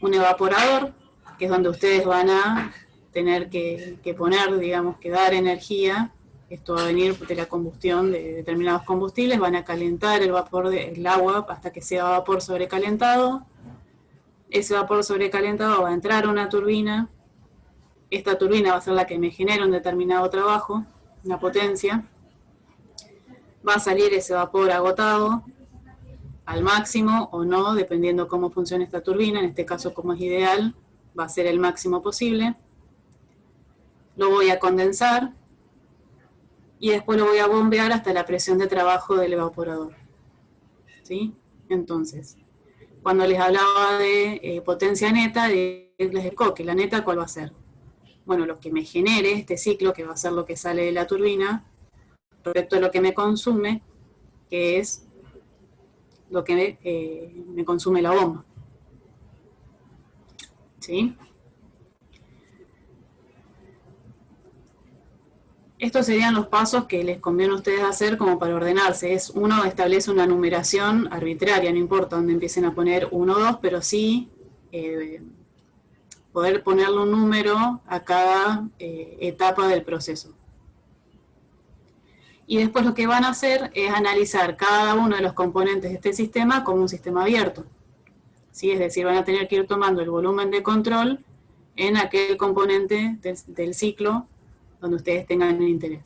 Un evaporador, que es donde ustedes van a tener que poner, digamos, que dar energía. Esto va a venir de la combustión de determinados combustibles, van a calentar el vapor del agua hasta que sea vapor sobrecalentado. Ese vapor sobrecalentado va a entrar a una turbina. Esta turbina va a ser la que me genera un determinado trabajo, una potencia. Va a salir ese vapor agotado al máximo o no, dependiendo cómo funcione esta turbina. En este caso, como es ideal, va a ser el máximo posible. Lo voy a condensar y después lo voy a bombear hasta la presión de trabajo del evaporador, ¿sí? Entonces, cuando les hablaba de potencia neta, les explicó que la neta, ¿cuál va a ser? Bueno, lo que me genere este ciclo, que va a ser lo que sale de la turbina, respecto a lo que me consume, que es lo que me consume la bomba, ¿sí? Estos serían los pasos que les conviene a ustedes hacer como para ordenarse. Uno establece una numeración arbitraria, no importa dónde empiecen a poner 1 o 2, pero sí poder ponerle un número a cada etapa del proceso. Y después lo que van a hacer es analizar cada uno de los componentes de este sistema como un sistema abierto, ¿sí? Es decir, van a tener que ir tomando el volumen de control en aquel componente del ciclo donde ustedes tengan interés.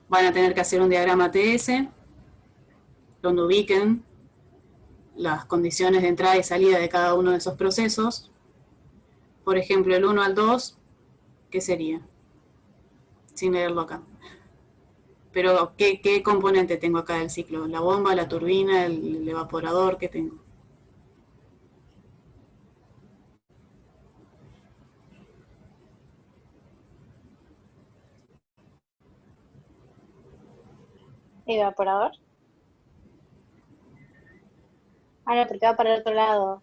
Van a tener que hacer un diagrama TS, donde ubiquen las condiciones de entrada y salida de cada uno de esos procesos. Por ejemplo, el 1 al 2, ¿qué sería? Sin leerlo acá. Pero, ¿qué componente tengo acá del ciclo? ¿La bomba, la turbina, el evaporador? ¿Qué tengo? Evaporador. Ah, no, porque va para el otro lado.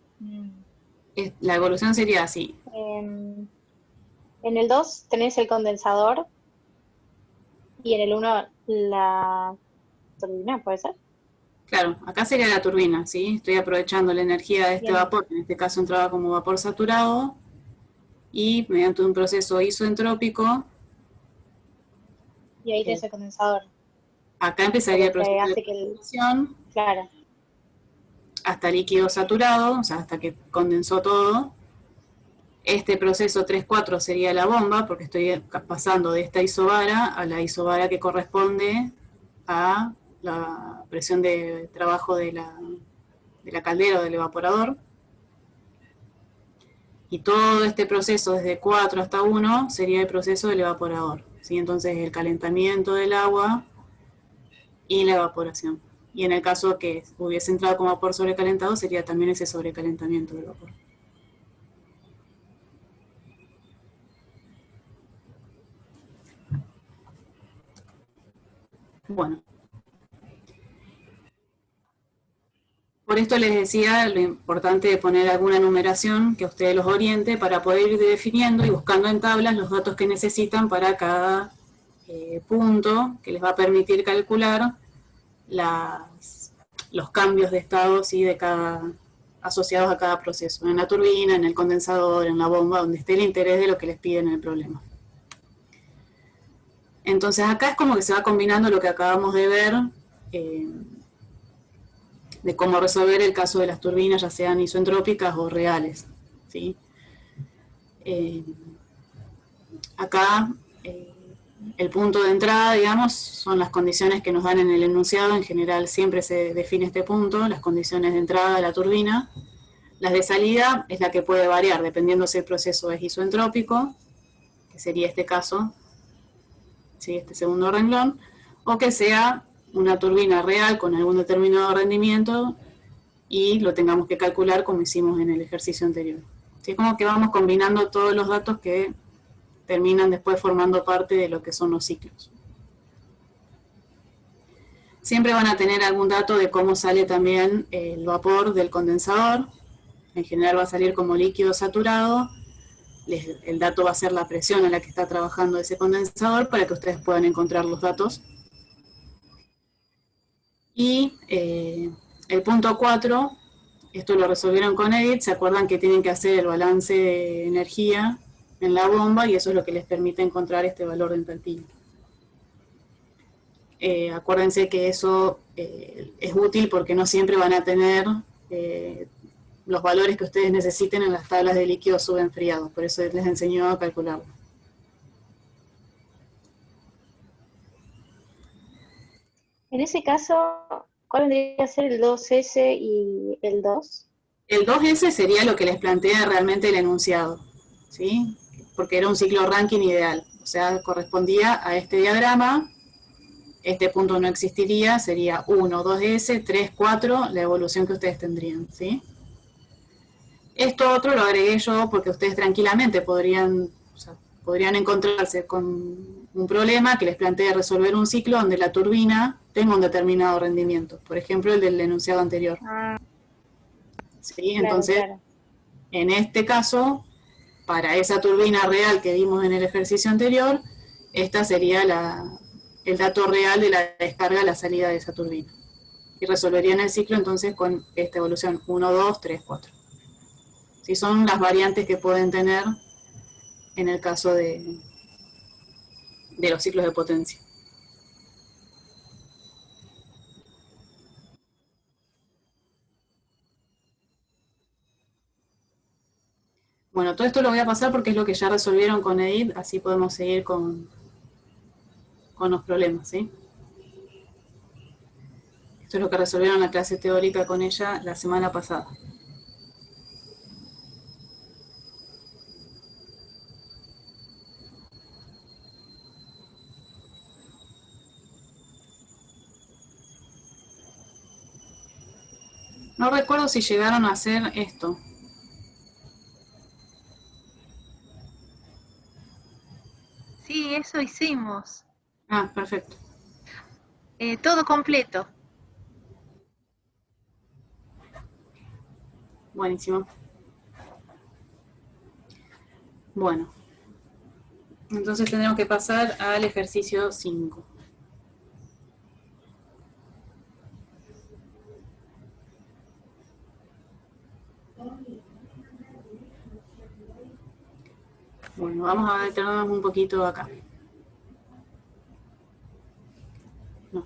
La evolución sería así. En el 2 tenés el condensador y en el 1 la turbina, ¿puede ser? Claro, acá sería la turbina, ¿sí? Estoy aprovechando la energía de este Bien. vapor, que en este caso entraba como vapor saturado, y mediante un proceso isoentrópico, Y ahí tenés el condensador. acá empezaría el Pero que proceso hace de que condensación claro, hasta líquido saturado, o sea, hasta que condensó todo. Este proceso 3-4 sería la bomba, porque estoy pasando de esta isobara a la isobara que corresponde a la presión de trabajo de la caldera o del evaporador. Y todo este proceso desde 4 hasta 1 sería el proceso del evaporador, ¿sí? Entonces el calentamiento del agua y la evaporación. Y en el caso que hubiese entrado como vapor sobrecalentado, sería también ese sobrecalentamiento del vapor. Bueno, por esto les decía lo importante de poner alguna numeración que a ustedes los oriente para poder ir definiendo y buscando en tablas los datos que necesitan para cada punto que les va a permitir calcular los cambios de estado, ¿sí? Asociados a cada proceso, en la turbina, en el condensador, en la bomba, donde esté el interés de lo que les piden en el problema. Entonces acá es como que se va combinando lo que acabamos de ver, de cómo resolver el caso de las turbinas, ya sean isoentrópicas o reales, ¿sí? Acá el punto de entrada, digamos, son las condiciones que nos dan en el enunciado. En general siempre se define este punto, las condiciones de entrada de la turbina. Las de salida es la que puede variar, dependiendo si el proceso es isoentrópico, que sería este caso, ¿sí? Este segundo renglón, o que sea una turbina real con algún determinado rendimiento y lo tengamos que calcular como hicimos en el ejercicio anterior. ¿Sí? Como que vamos combinando todos los datos que terminan después formando parte de lo que son los ciclos. Siempre van a tener algún dato de cómo sale también el vapor del condensador. En general va a salir como líquido saturado. El dato va a ser la presión a la que está trabajando ese condensador para que ustedes puedan encontrar los datos. Y el punto 4, esto lo resolvieron con EDIT, se acuerdan que tienen que hacer el balance de energía en la bomba y eso es lo que les permite encontrar este valor de entalpía. Acuérdense que eso es útil porque no siempre van a tener los valores que ustedes necesiten en las tablas de líquidos subenfriados, por eso les enseñó a calcularlo. en ese caso, ¿cuál vendría a ser el 2S y el 2? El 2S sería lo que les plantea realmente el enunciado, ¿sí? Porque era un ciclo ranking ideal, o sea, correspondía a este diagrama, este punto no existiría, sería 1, 2S, 3, 4, la evolución que ustedes tendrían, ¿sí? Esto otro lo agregué yo porque ustedes tranquilamente podrían encontrarse con un problema que les plantee resolver un ciclo donde la turbina tenga un determinado rendimiento, por ejemplo el del enunciado anterior. ¿Sí? Claro, Entonces, claro. en este caso, para esa turbina real que vimos en el ejercicio anterior, esta sería el dato real de la descarga a la salida de esa turbina. Y resolverían el ciclo entonces con esta evolución 1, 2, 3, 4. Si son las variantes que pueden tener en el caso de los ciclos de potencia. Bueno, todo esto lo voy a pasar porque es lo que ya resolvieron con Edith, así podemos seguir con los problemas, ¿sí? Esto es lo que resolvieron en la clase teórica con ella la semana pasada. No recuerdo si llegaron a hacer esto. Sí, eso hicimos. Ah, perfecto. Todo completo. Buenísimo. Bueno. Entonces tenemos que pasar al ejercicio 5. Bueno, vamos a detenernos un poquito acá. No.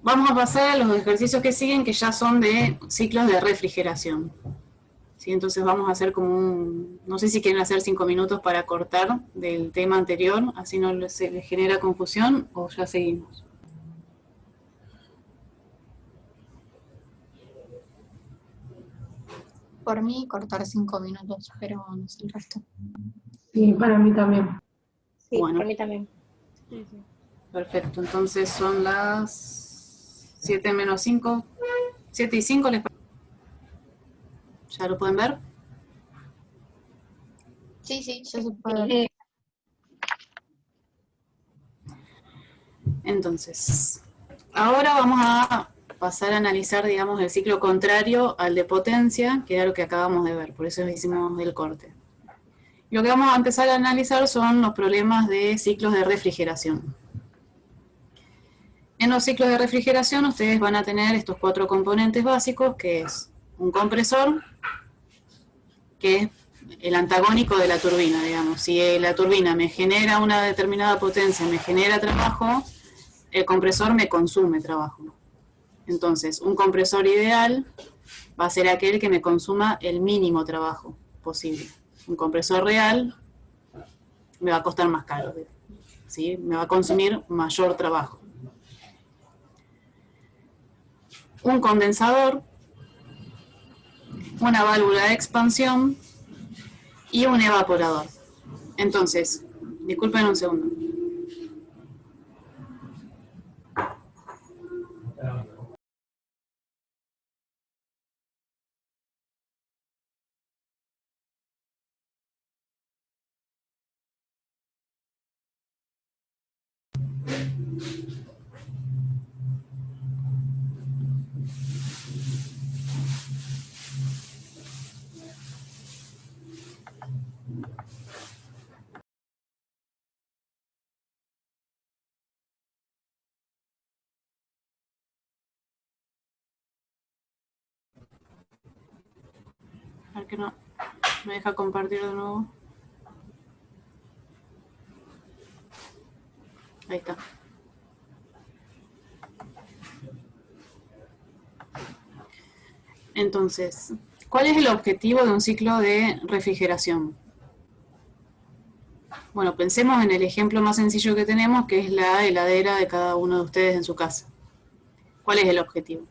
Vamos a pasar a los ejercicios que siguen, que ya son de ciclos de refrigeración. ¿Sí? Entonces vamos a hacer como un... No sé si quieren hacer 5 minutos para cortar del tema anterior, así no se les genera confusión, o ya seguimos. Por mí, cortar 5 minutos, pero no sé el resto. Sí, para mí también. Sí, Bueno. por mí también. Perfecto, entonces son las 7 menos 5. 7 y 5, ¿les parece? ¿Ya lo pueden ver? Sí, sí, ya se puede ver. Entonces, ahora vamos a pasar a analizar, digamos, el ciclo contrario al de potencia, que era lo que acabamos de ver, por eso hicimos el corte. Lo que vamos a empezar a analizar son los problemas de ciclos de refrigeración. En los ciclos de refrigeración ustedes van a tener estos 4 componentes básicos, que es un compresor, que es el antagónico de la turbina, digamos. Si la turbina me genera una determinada potencia, me genera trabajo, el compresor me consume trabajo. Entonces, un compresor ideal va a ser aquel que me consuma el mínimo trabajo posible. Un compresor real me va a costar más caro, ¿sí? Me va a consumir mayor trabajo. Un condensador, una válvula de expansión y un evaporador. Entonces, disculpen un segundo. A ver que no me deja compartir de nuevo. Ahí está. Entonces, ¿cuál es el objetivo de un ciclo de refrigeración? Bueno, pensemos en el ejemplo más sencillo que tenemos, que es la heladera de cada uno de ustedes en su casa. ¿Cuál es el objetivo?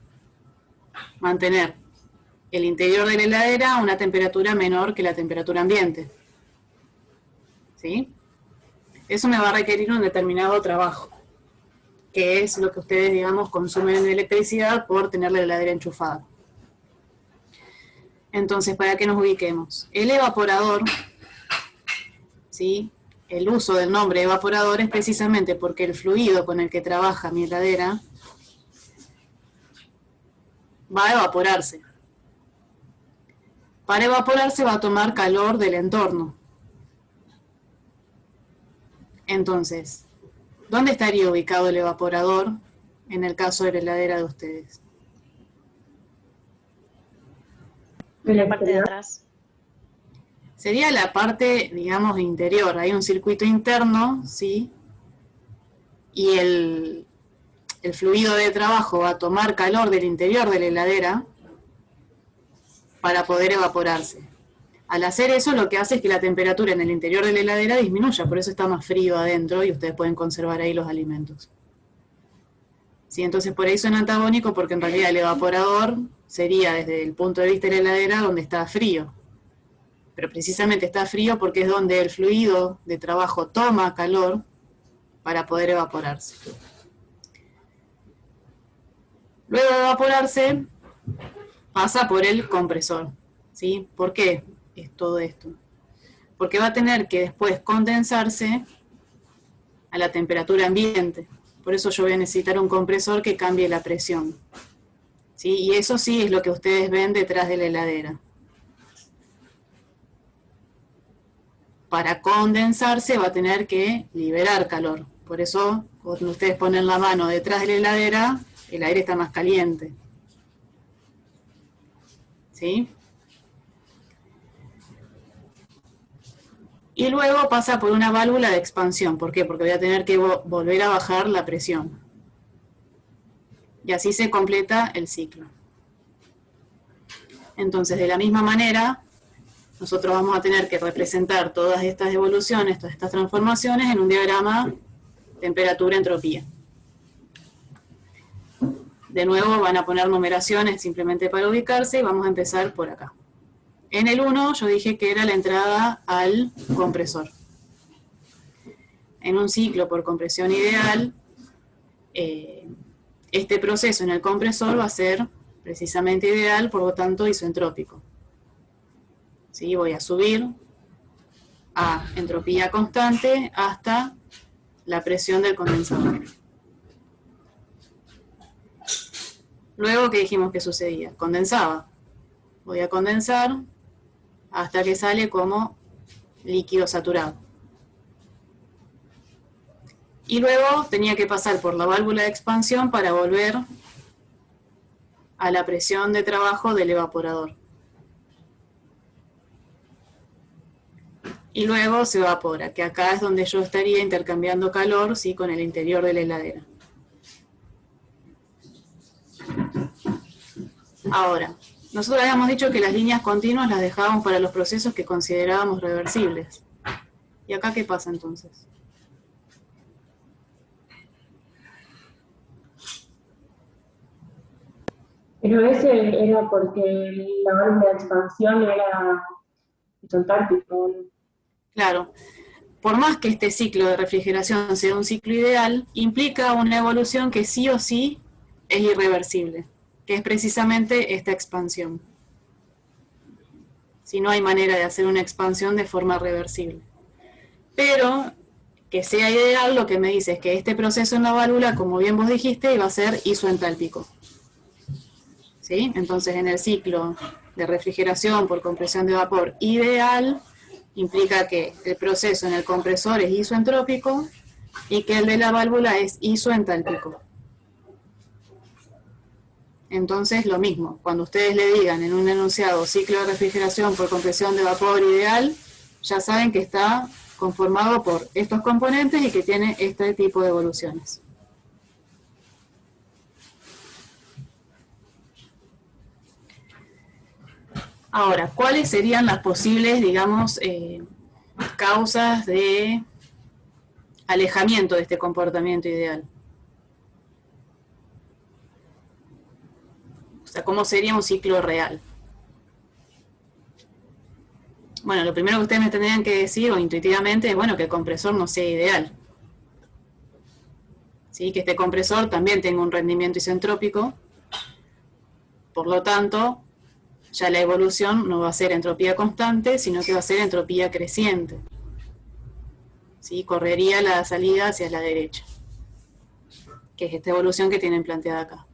Mantener el interior de la heladera a una temperatura menor que la temperatura ambiente. ¿Sí? Eso me va a requerir un determinado trabajo, que es lo que ustedes, digamos, consumen de electricidad por tener la heladera enchufada. Entonces, para que nos ubiquemos, el evaporador, ¿sí? El uso del nombre evaporador es precisamente porque el fluido con el que trabaja mi heladera va a evaporarse. Para evaporarse va a tomar calor del entorno. Entonces, ¿dónde estaría ubicado el evaporador en el caso de la heladera de ustedes? En la parte de atrás. Sería la parte, digamos, interior. Hay un circuito interno, ¿sí? Y el fluido de trabajo va a tomar calor del interior de la heladera para poder evaporarse. Al hacer eso, lo que hace es que la temperatura en el interior de la heladera disminuya, por eso está más frío adentro y ustedes pueden conservar ahí los alimentos. ¿Sí? Entonces por ahí suena antagónico, porque en realidad el evaporador sería desde el punto de vista de la heladera donde está frío. Pero precisamente está frío porque es donde el fluido de trabajo toma calor para poder evaporarse. Luego de evaporarse, pasa por el compresor. ¿Sí? ¿Por qué es todo esto? Porque va a tener que después condensarse a la temperatura ambiente. Por eso yo voy a necesitar un compresor que cambie la presión. ¿Sí? Y eso sí es lo que ustedes ven detrás de la heladera. Para condensarse va a tener que liberar calor. Por eso, cuando ustedes ponen la mano detrás de la heladera, el aire está más caliente. ¿Sí? Y luego pasa por una válvula de expansión. ¿Por qué? Porque voy a tener que volver a bajar la presión. Y así se completa el ciclo. Entonces, de la misma manera, nosotros vamos a tener que representar todas estas evoluciones, todas estas transformaciones en un diagrama temperatura-entropía. De nuevo van a poner numeraciones simplemente para ubicarse y vamos a empezar por acá. En el 1 yo dije que era la entrada al compresor. En un ciclo por compresión ideal, este proceso en el compresor va a ser precisamente ideal, por lo tanto isoentrópico. ¿Sí? Voy a subir a entropía constante hasta la presión del condensador. Luego, ¿qué dijimos que sucedía? Condensaba. Voy a condensar hasta que sale como líquido saturado. Y luego tenía que pasar por la válvula de expansión para volver a la presión de trabajo del evaporador. Y luego se evapora, que acá es donde yo estaría intercambiando calor, ¿sí? Con el interior de la heladera. Ahora, nosotros habíamos dicho que las líneas continuas las dejábamos para los procesos que considerábamos reversibles. ¿Y acá qué pasa entonces? Pero ese era porque la válvula de expansión era isotártico, ¿no? Claro, por más que este ciclo de refrigeración sea un ciclo ideal, implica una evolución que sí o sí es irreversible, que es precisamente esta expansión. Si no hay manera de hacer una expansión de forma reversible. Pero que sea ideal, lo que me dice es que este proceso en la válvula, como bien vos dijiste, iba a ser isoentálpico. ¿Sí? Entonces, en el ciclo de refrigeración por compresión de vapor ideal, implica que el proceso en el compresor es isoentrópico y que el de la válvula es isoentálpico. Entonces, lo mismo, cuando ustedes le digan en un enunciado ciclo de refrigeración por compresión de vapor ideal, ya saben que está conformado por estos componentes y que tiene este tipo de evoluciones. Ahora, ¿cuáles serían las posibles, digamos, causas de alejamiento de este comportamiento ideal? O sea, ¿cómo sería un ciclo real? Bueno, lo primero que ustedes me tendrían que decir, o intuitivamente, es bueno, que el compresor no sea ideal. ¿Sí? Que este compresor también tenga un rendimiento isentrópico. Por lo tanto, ya la evolución no va a ser entropía constante, sino que va a ser entropía creciente. ¿Sí? Correría la salida hacia la derecha, que es esta evolución que tienen planteada acá.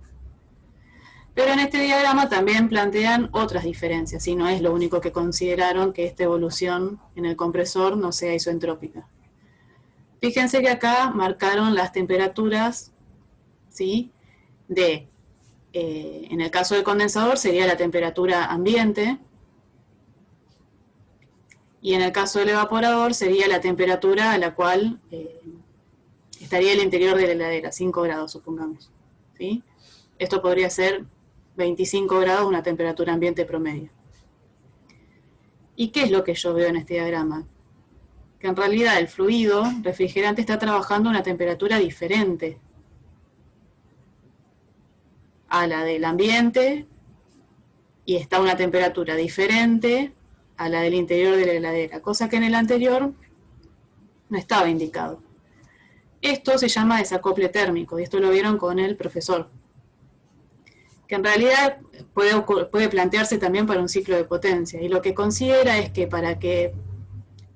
Pero en este diagrama también plantean otras diferencias, y no es lo único que consideraron que esta evolución en el compresor no sea isoentrópica. Fíjense que acá marcaron las temperaturas, ¿sí? En el caso del condensador sería la temperatura ambiente, y en el caso del evaporador sería la temperatura a la cual estaría el interior de la heladera, 5 grados, supongamos. ¿Sí? Esto podría ser 25 grados, una temperatura ambiente promedio. ¿Y qué es lo que yo veo en este diagrama? Que en realidad el fluido refrigerante está trabajando a una temperatura diferente a la del ambiente y está a una temperatura diferente a la del interior de la heladera, cosa que en el anterior no estaba indicado. Esto se llama desacople térmico, y esto lo vieron con el profesor, que en realidad puede plantearse también para un ciclo de potencia, y lo que considera es que para que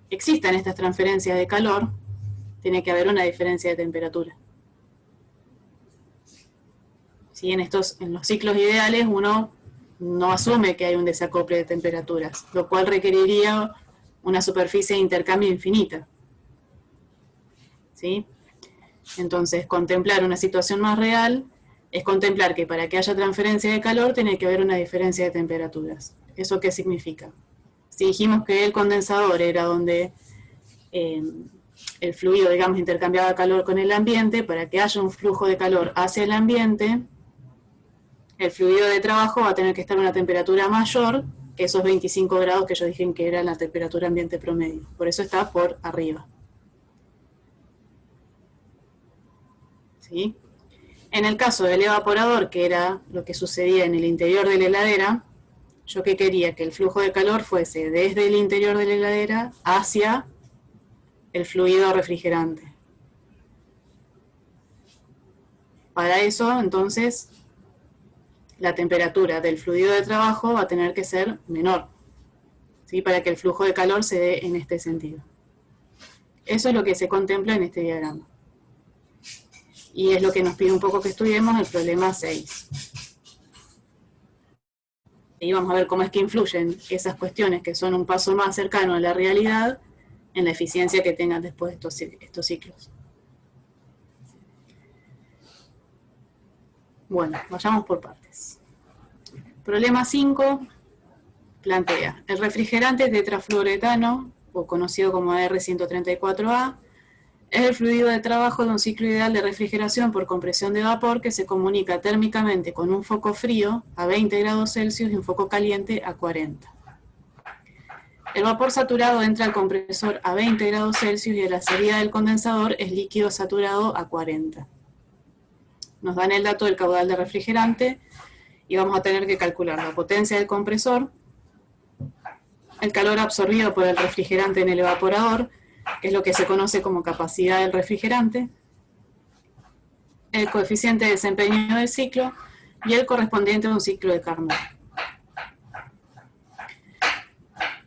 existan estas transferencias de calor, tiene que haber una diferencia de temperatura. ¿Sí? En los ciclos ideales uno no asume que hay un desacople de temperaturas, lo cual requeriría una superficie de intercambio infinita. ¿Sí? Entonces, contemplar una situación más real es contemplar que para que haya transferencia de calor tiene que haber una diferencia de temperaturas. ¿Eso qué significa? Si dijimos que el condensador era donde el fluido, digamos, intercambiaba calor con el ambiente, para que haya un flujo de calor hacia el ambiente, el fluido de trabajo va a tener que estar a una temperatura mayor que esos 25 grados que yo dije que era la temperatura ambiente promedio. Por eso está por arriba. ¿Sí? En el caso del evaporador, que era lo que sucedía en el interior de la heladera, yo que quería que el flujo de calor fuese desde el interior de la heladera hacia el fluido refrigerante. Para eso, entonces, la temperatura del fluido de trabajo va a tener que ser menor, ¿sí? Para que el flujo de calor se dé en este sentido. Eso es lo que se contempla en este diagrama. Y es lo que nos pide un poco que estudiemos el problema 6. Y vamos a ver cómo es que influyen esas cuestiones que son un paso más cercano a la realidad en la eficiencia que tengan después estos ciclos. Bueno, vayamos por partes. Problema 5 plantea, el refrigerante tetrafluoretano, o conocido como R134A, es el fluido de trabajo de un ciclo ideal de refrigeración por compresión de vapor que se comunica térmicamente con un foco frío a 20 grados Celsius y un foco caliente a 40. El vapor saturado entra al compresor a 20 grados Celsius y a la salida del condensador es líquido saturado a 40. Nos dan el dato del caudal de refrigerante y vamos a tener que calcular la potencia del compresor, el calor absorbido por el refrigerante en el evaporador, que es lo que se conoce como capacidad del refrigerante, el coeficiente de desempeño del ciclo y el correspondiente a un ciclo de Carnot.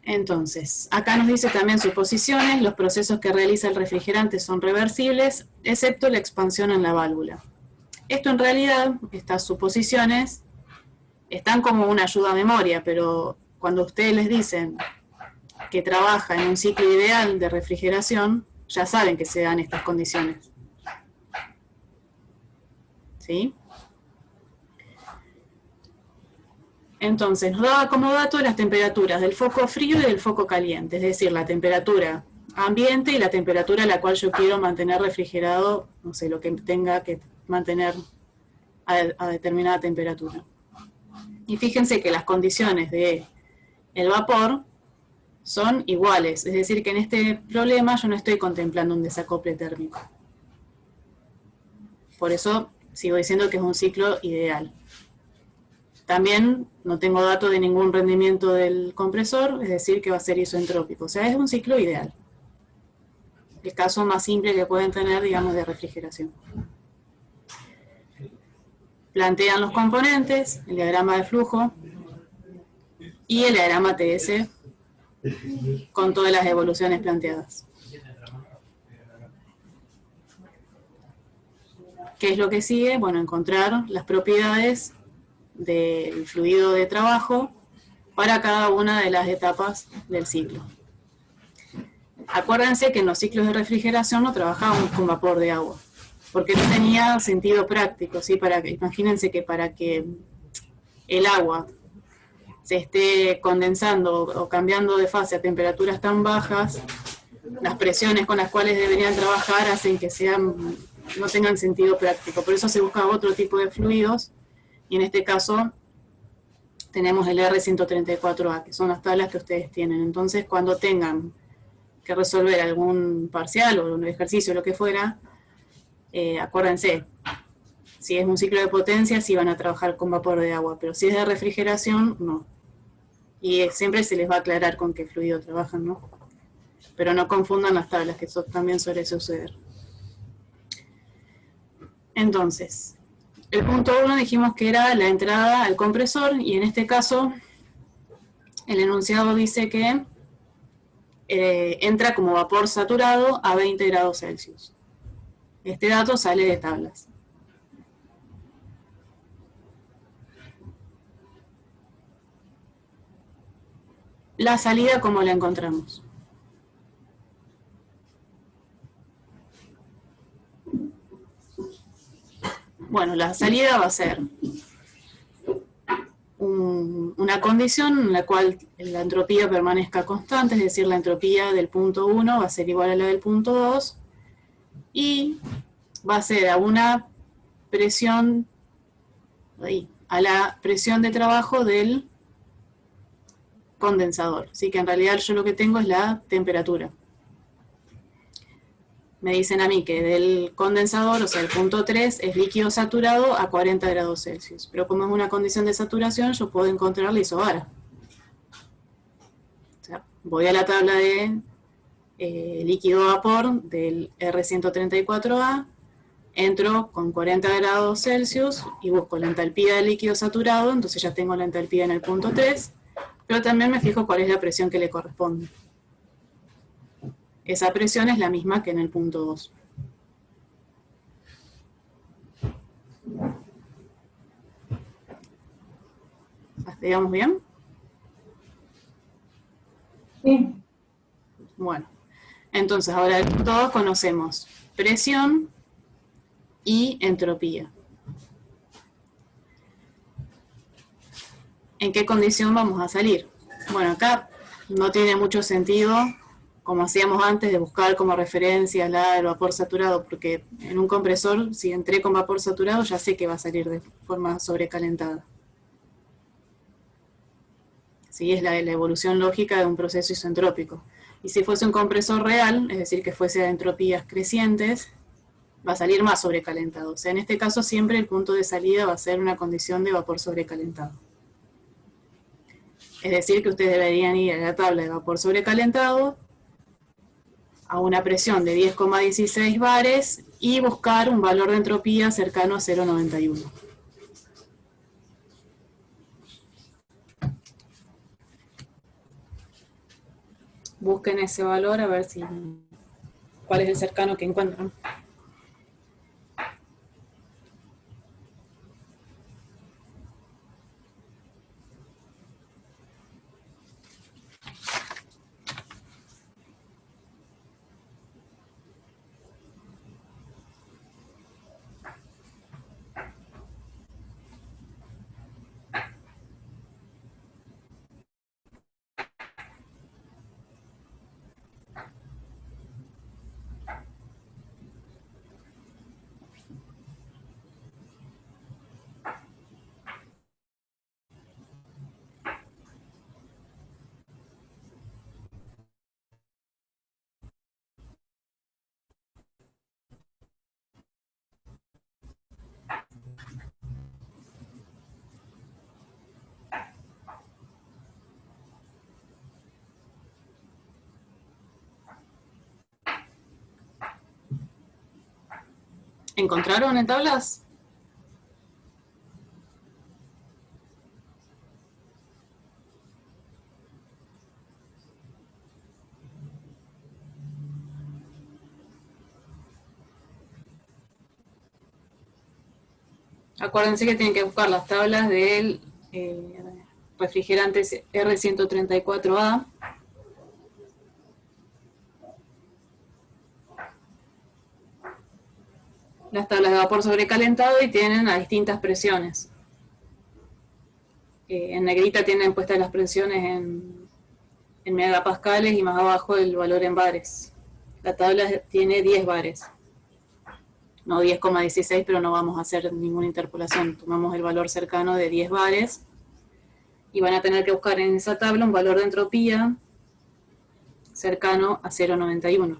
Entonces, acá nos dice también suposiciones, los procesos que realiza el refrigerante son reversibles, excepto la expansión en la válvula. Esto en realidad, estas suposiciones, están como una ayuda a memoria, pero cuando ustedes les dicen que trabaja en un ciclo ideal de refrigeración, ya saben que se dan estas condiciones. ¿Sí? Entonces, nos daba como dato las temperaturas del foco frío y del foco caliente, es decir, la temperatura ambiente y la temperatura a la cual yo quiero mantener refrigerado, no sé, lo que tenga que mantener a determinada temperatura. Y fíjense que las condiciones del vapor son iguales, es decir, que en este problema yo no estoy contemplando un desacople térmico. Por eso sigo diciendo que es un ciclo ideal. También no tengo dato de ningún rendimiento del compresor, es decir, que va a ser isoentrópico. O sea, es un ciclo ideal. El caso más simple que pueden tener, digamos, de refrigeración. Plantean los componentes, el diagrama de flujo y el diagrama TS con todas las evoluciones planteadas. ¿Qué es lo que sigue? Bueno, encontrar las propiedades del fluido de trabajo para cada una de las etapas del ciclo. Acuérdense que en los ciclos de refrigeración no trabajábamos con vapor de agua, porque no tenía sentido práctico, ¿sí? Imagínense que para que el agua se esté condensando o cambiando de fase a temperaturas tan bajas, las presiones con las cuales deberían trabajar hacen que sean no tengan sentido práctico. Por eso se busca otro tipo de fluidos, y en este caso tenemos el R134A, que son las tablas que ustedes tienen. Entonces, cuando tengan que resolver algún parcial o un ejercicio, lo que fuera, acuérdense, si es un ciclo de potencia, sí van a trabajar con vapor de agua, pero si es de refrigeración, no. Y siempre se les va a aclarar con qué fluido trabajan, ¿no? Pero no confundan las tablas, que eso también suele suceder. Entonces, el punto 1 dijimos que era la entrada al compresor, y en este caso, el enunciado dice que entra como vapor saturado a 20 grados Celsius. Este dato sale de tablas. La salida, ¿cómo la encontramos? Bueno, la salida va a ser una condición en la cual la entropía permanezca constante, es decir, la entropía del punto 1 va a ser igual a la del punto 2, y va a ser a una presión, a la presión de trabajo del condensador. Así que en realidad yo lo que tengo es la temperatura. Me dicen a mí que del condensador, o sea, el punto 3, es líquido saturado a 40 grados Celsius. Pero como es una condición de saturación, yo puedo encontrar la isobara. O sea, voy a la tabla de líquido vapor del R134A, entro con 40 grados Celsius y busco la entalpía del líquido saturado, entonces ya tengo la entalpía en el punto 3, pero también me fijo cuál es la presión que le corresponde. Esa presión es la misma que en el punto 2. ¿Digamos bien? Sí. Bueno, entonces ahora del punto 2 conocemos presión y entropía. ¿En qué condición vamos a salir? Bueno, acá no tiene mucho sentido, como hacíamos antes, de buscar como referencia la del vapor saturado, porque en un compresor, si entré con vapor saturado, ya sé que va a salir de forma sobrecalentada. Sí, es la evolución lógica de un proceso isentrópico. Y si fuese un compresor real, es decir, que fuese a entropías crecientes, va a salir más sobrecalentado. O sea, en este caso siempre el punto de salida va a ser una condición de vapor sobrecalentado. Es decir, que ustedes deberían ir a la tabla de vapor sobrecalentado, a una presión de 10,16 bares y buscar un valor de entropía cercano a 0,91. Busquen ese valor a ver si cuál es el cercano que encuentran. ¿Encontraron en tablas? Acuérdense que tienen que buscar las tablas del refrigerante R134A. Las tablas de vapor sobrecalentado, y tienen a distintas presiones. En negrita tienen puestas las presiones en megapascales y más abajo el valor en bares. La tabla tiene 10 bares. no 10,16, pero no vamos a hacer ninguna interpolación. Tomamos el valor cercano de 10 bares y van a tener que buscar en esa tabla un valor de entropía cercano a 0,91.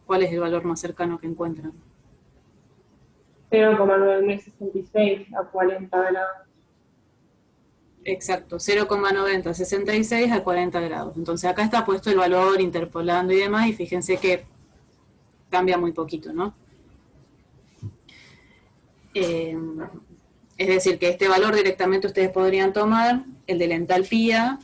¿Cuál es el valor más cercano que encuentran? 0,9066 a 40 grados. Exacto, 0,9066 a 40 grados. Entonces acá está puesto el valor, interpolando y demás, y fíjense que cambia muy poquito, ¿no? Es decir, que este valor directamente ustedes podrían tomar el de la entalpía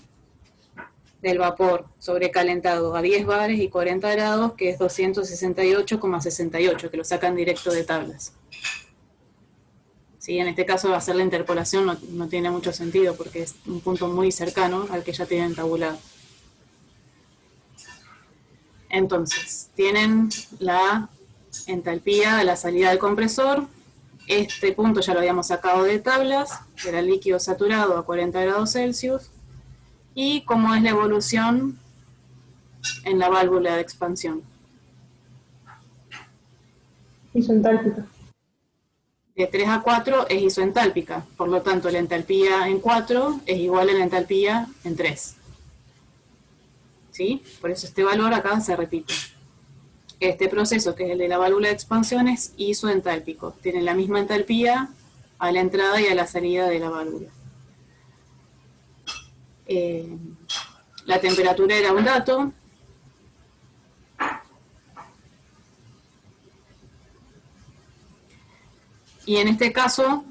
del vapor sobrecalentado a 10 bares y 40 grados, que es 268,68, que lo sacan directo de tablas. Sí, en este caso hacer la interpolación no tiene mucho sentido, porque es un punto muy cercano al que ya tienen tabulado. Entonces, tienen la entalpía a la salida del compresor. Este punto ya lo habíamos sacado de tablas, era el líquido saturado a 40 grados Celsius. Y cómo es la evolución en la válvula de expansión. Isoentálpica. De 3 a 4 es isoentálpica, por lo tanto la entalpía en 4 es igual a la entalpía en 3. ¿Sí? Por eso este valor acá se repite. Este proceso, que es el de la válvula de expansión, es isoentálpico. Tiene la misma entalpía a la entrada y a la salida de la válvula. La temperatura era un dato. Y en este caso,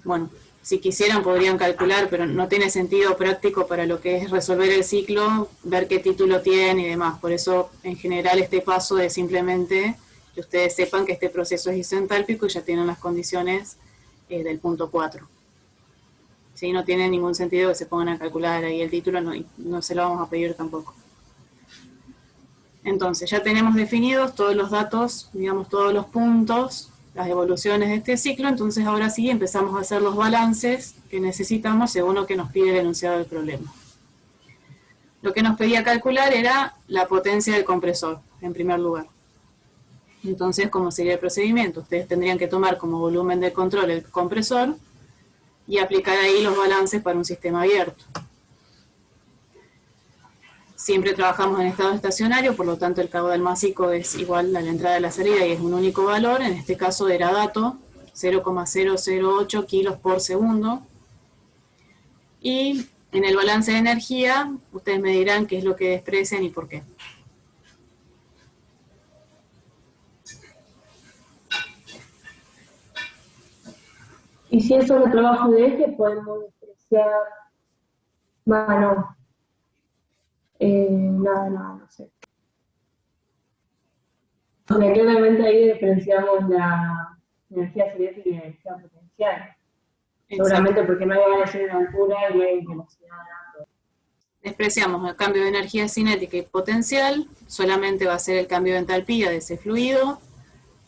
bueno, si quisieran podrían calcular, pero no tiene sentido práctico para lo que es resolver el ciclo, ver qué título tiene y demás. Por eso, en general, este paso es simplemente que ustedes sepan que este proceso es isoentálpico y ya tienen las condiciones del punto 4. ¿Sí? No tiene ningún sentido que se pongan a calcular ahí el título, no se lo vamos a pedir tampoco. Entonces, ya tenemos definidos todos los datos, digamos, todos los puntos, las evoluciones de este ciclo. Entonces, ahora sí empezamos a hacer los balances que necesitamos según lo que nos pide el enunciado del problema. Lo que nos pedía calcular era la potencia del compresor, en primer lugar. Entonces, ¿cómo sería el procedimiento? Ustedes tendrían que tomar como volumen de control el compresor y aplicar ahí los balances para un sistema abierto. Siempre trabajamos en estado estacionario, por lo tanto el caudal másico es igual a la entrada y la salida y es un único valor. En este caso era dato, 0,008 kilos por segundo. Y en el balance de energía, ustedes me dirán qué es lo que desprecian y por qué. Y si es solo trabajo de eje, podemos despreciar, bueno, nada, no sé. Porque claramente ahí despreciamos la energía cinética y la energía potencial. Seguramente porque no hay variación de altura y no hay velocidad. Despreciamos el cambio de energía cinética y potencial, solamente va a ser el cambio de entalpía de ese fluido,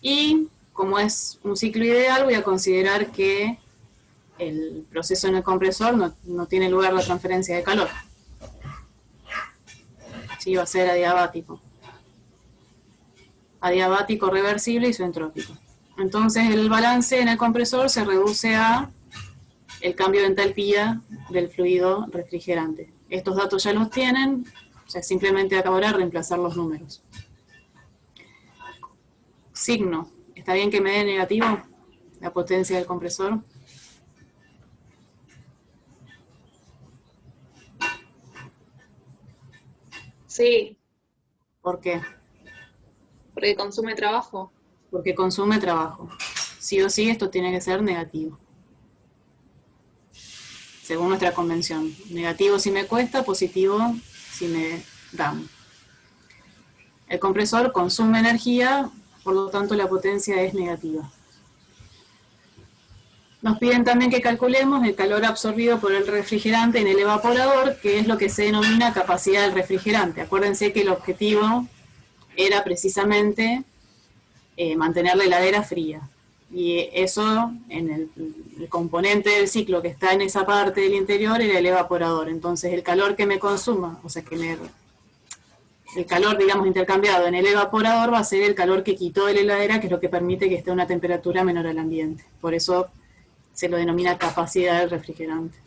y como es un ciclo ideal, voy a considerar que el proceso en el compresor no tiene lugar la transferencia de calor. Sí, va a ser adiabático. Adiabático reversible y isoentrópico. Entonces el balance en el compresor se reduce a el cambio de entalpía del fluido refrigerante. Estos datos ya los tienen, o sea, simplemente ahora reemplazar los números. Signo. ¿Está bien que me dé negativo la potencia del compresor? Sí, ¿Por qué? porque consume trabajo. Porque consume trabajo. Sí o sí esto tiene que ser negativo. Según nuestra convención. Negativo si me cuesta, positivo si me dan. El compresor consume energía, por lo tanto la potencia es negativa. Nos piden también que calculemos el calor absorbido por el refrigerante en el evaporador, que es lo que se denomina capacidad del refrigerante. Acuérdense que el objetivo era precisamente mantener la heladera fría. Y eso, en el componente del ciclo que está en esa parte del interior, era el evaporador. Entonces el calor que me consuma, o sea, que me el calor, digamos, intercambiado en el evaporador va a ser el calor que quitó de la heladera, que es lo que permite que esté a una temperatura menor al ambiente. Por eso se lo denomina capacidad del refrigerante.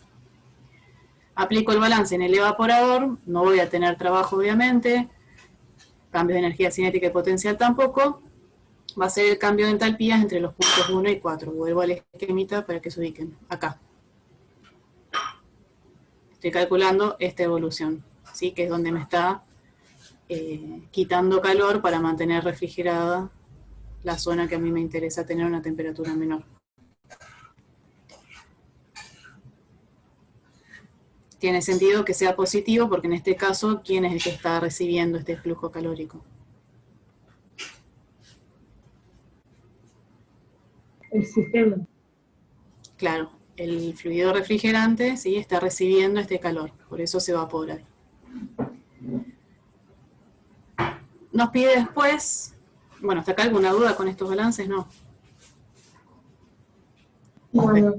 Aplico el balance en el evaporador, no voy a tener trabajo obviamente, cambios de energía cinética y potencial tampoco, va a ser el cambio de entalpías entre los puntos 1 y 4. Vuelvo al esquemita para que se ubiquen, acá. Estoy calculando esta evolución, ¿sí? Que es donde me está quitando calor para mantener refrigerada la zona que a mí me interesa tener una temperatura menor. Tiene sentido que sea positivo porque en este caso, ¿quién es el que está recibiendo este flujo calórico? El sistema. Claro, el fluido refrigerante, ¿sí?, está recibiendo este calor, por eso se evapora. Nos pide después, bueno, ¿hasta acá alguna duda con estos balances? No. Bueno,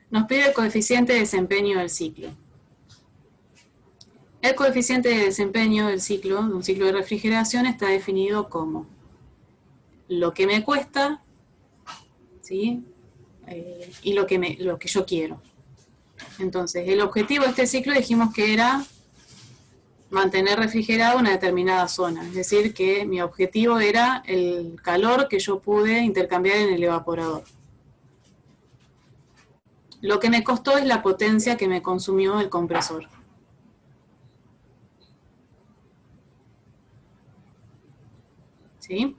Nos pide el coeficiente de desempeño del ciclo. El coeficiente de desempeño del ciclo, de un ciclo de refrigeración, está definido como lo que me cuesta, ¿sí?, y lo que yo quiero. Entonces, el objetivo de este ciclo dijimos que era mantener refrigerada una determinada zona, es decir, que mi objetivo era el calor que yo pude intercambiar en el evaporador. Lo que me costó es la potencia que me consumió el compresor. ¿Sí?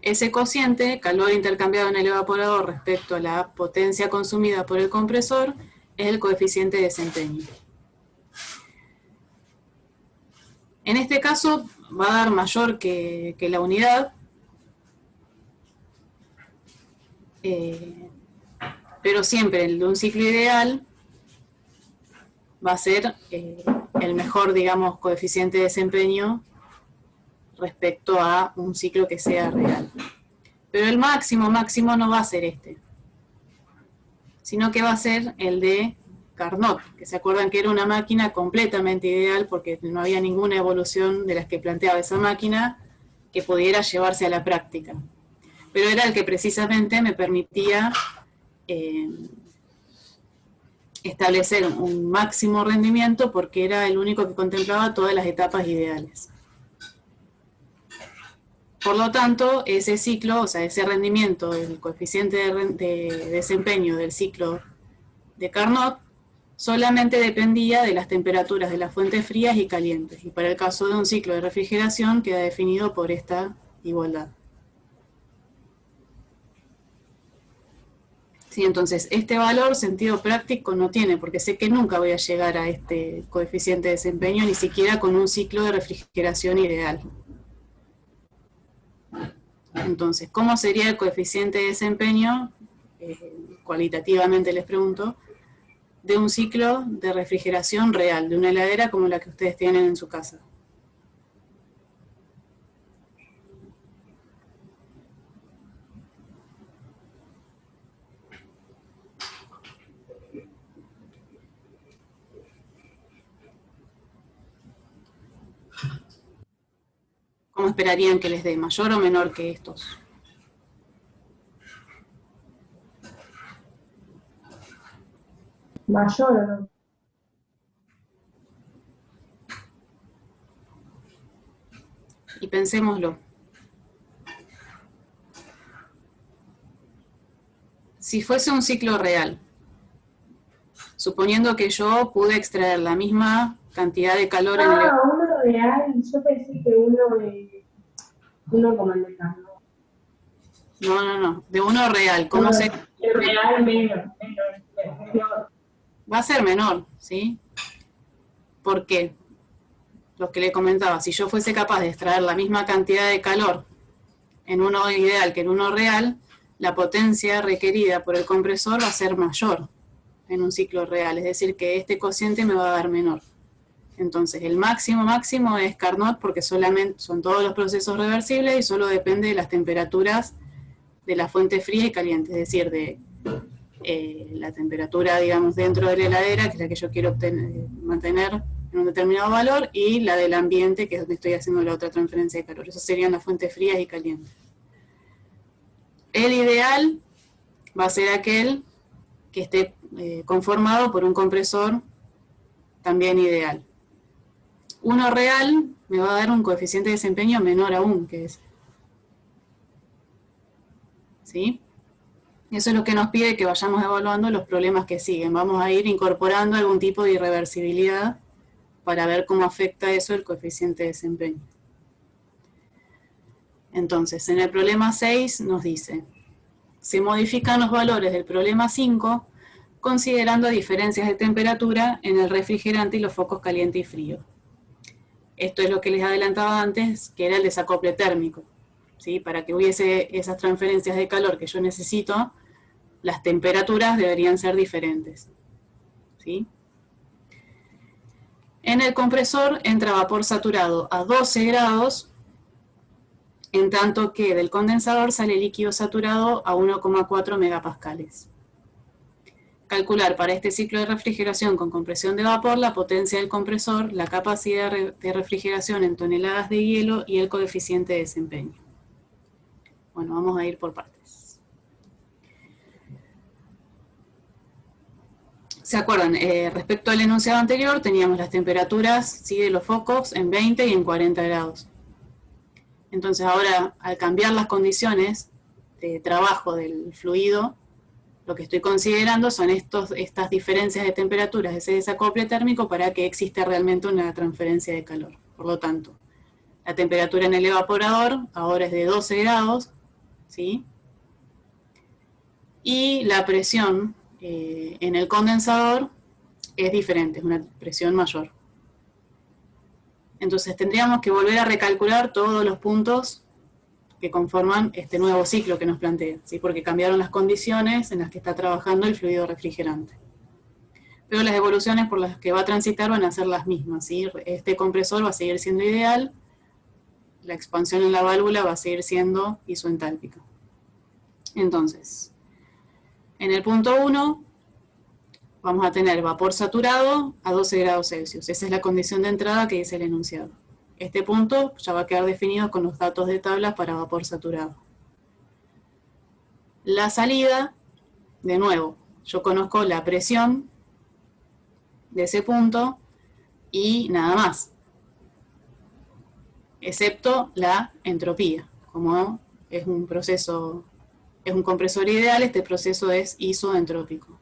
Ese cociente, calor intercambiado en el evaporador respecto a la potencia consumida por el compresor, es el coeficiente de desempeño. En este caso va a dar mayor que la unidad, pero siempre el de un ciclo ideal va a ser el mejor, digamos, coeficiente de desempeño respecto a un ciclo que sea real. Pero el máximo no va a ser este, sino que va a ser el de Carnot, que se acuerdan que era una máquina completamente ideal porque no había ninguna evolución de las que planteaba esa máquina que pudiera llevarse a la práctica. Pero era el que precisamente me permitía establecer un máximo rendimiento porque era el único que contemplaba todas las etapas ideales. Por lo tanto, ese ciclo, o sea, ese rendimiento, el coeficiente de desempeño del ciclo de Carnot, solamente dependía de las temperaturas de las fuentes frías y calientes. Y para el caso de un ciclo de refrigeración queda definido por esta igualdad. Sí, entonces, este valor, sentido práctico, no tiene, porque sé que nunca voy a llegar a este coeficiente de desempeño, ni siquiera con un ciclo de refrigeración ideal. Entonces, ¿cómo sería el coeficiente de desempeño? Cualitativamente les pregunto, de un ciclo de refrigeración real, de una heladera como la que ustedes tienen en su casa. ¿Cómo esperarían que les dé? ¿Mayor o menor que estos? mayor o no. Y pensémoslo. Si fuese un ciclo real, suponiendo que yo pude extraer la misma cantidad de calor en el... Uno real, yo pensé que uno como el de Carnot. No, de uno real. ¿Cómo se...? El real menor. Va a ser menor, ¿sí? ¿Por qué? Lo que le comentaba, si yo fuese capaz de extraer la misma cantidad de calor en uno ideal que en uno real, la potencia requerida por el compresor va a ser mayor en un ciclo real, es decir, que este cociente me va a dar menor. Entonces, el máximo es Carnot porque solamente son todos los procesos reversibles y solo depende de las temperaturas de la fuente fría y caliente, es decir, de la temperatura, digamos, dentro de la heladera, que es la que yo quiero mantener en en un determinado valor, y la del ambiente, que es donde estoy haciendo la otra transferencia de calor. Esas serían las fuentes frías y calientes. El ideal va a ser aquel que esté conformado por un compresor también ideal. Uno real me va a dar un coeficiente de desempeño menor aún que ese. ¿Sí? Eso es lo que nos pide que vayamos evaluando los problemas que siguen. Vamos a ir incorporando algún tipo de irreversibilidad para ver cómo afecta eso el coeficiente de desempeño. Entonces, en el problema 6 nos dice, se modifican los valores del problema 5 considerando diferencias de temperatura en el refrigerante y los focos caliente y frío. Esto es lo que les adelantaba antes, que era el desacople térmico. ¿Sí? Para que hubiese esas transferencias de calor que yo necesito, las temperaturas deberían ser diferentes. ¿Sí? En el compresor entra vapor saturado a 12 grados, en tanto que del condensador sale líquido saturado a 1,4 megapascales. Calcular para este ciclo de refrigeración con compresión de vapor la potencia del compresor, la capacidad de refrigeración en toneladas de hielo y el coeficiente de desempeño. Bueno, vamos a ir por partes. ¿Se acuerdan? Respecto al enunciado anterior, teníamos las temperaturas, ¿sí?, de los focos en 20 y en 40 grados. Entonces ahora, al cambiar las condiciones de trabajo del fluido, lo que estoy considerando son estas diferencias de temperaturas, ese desacople térmico, para que exista realmente una transferencia de calor. Por lo tanto, la temperatura en el evaporador ahora es de 12 grados, ¿sí? Y la presión en el condensador es diferente, es una presión mayor. Entonces tendríamos que volver a recalcular todos los puntos que conforman este nuevo ciclo que nos plantea, ¿sí? Porque cambiaron las condiciones en las que está trabajando el fluido refrigerante. Pero las evoluciones por las que va a transitar van a ser las mismas, ¿sí? Este compresor va a seguir siendo ideal, la expansión en la válvula va a seguir siendo isoentálpica. Entonces, en el punto 1 vamos a tener vapor saturado a 12 grados Celsius. Esa es la condición de entrada que dice el enunciado. Este punto ya va a quedar definido con los datos de tabla para vapor saturado. La salida, de nuevo, yo conozco la presión de ese punto y nada más, excepto la entropía. Como es un proceso, es un compresor ideal, este proceso es isoentrópico.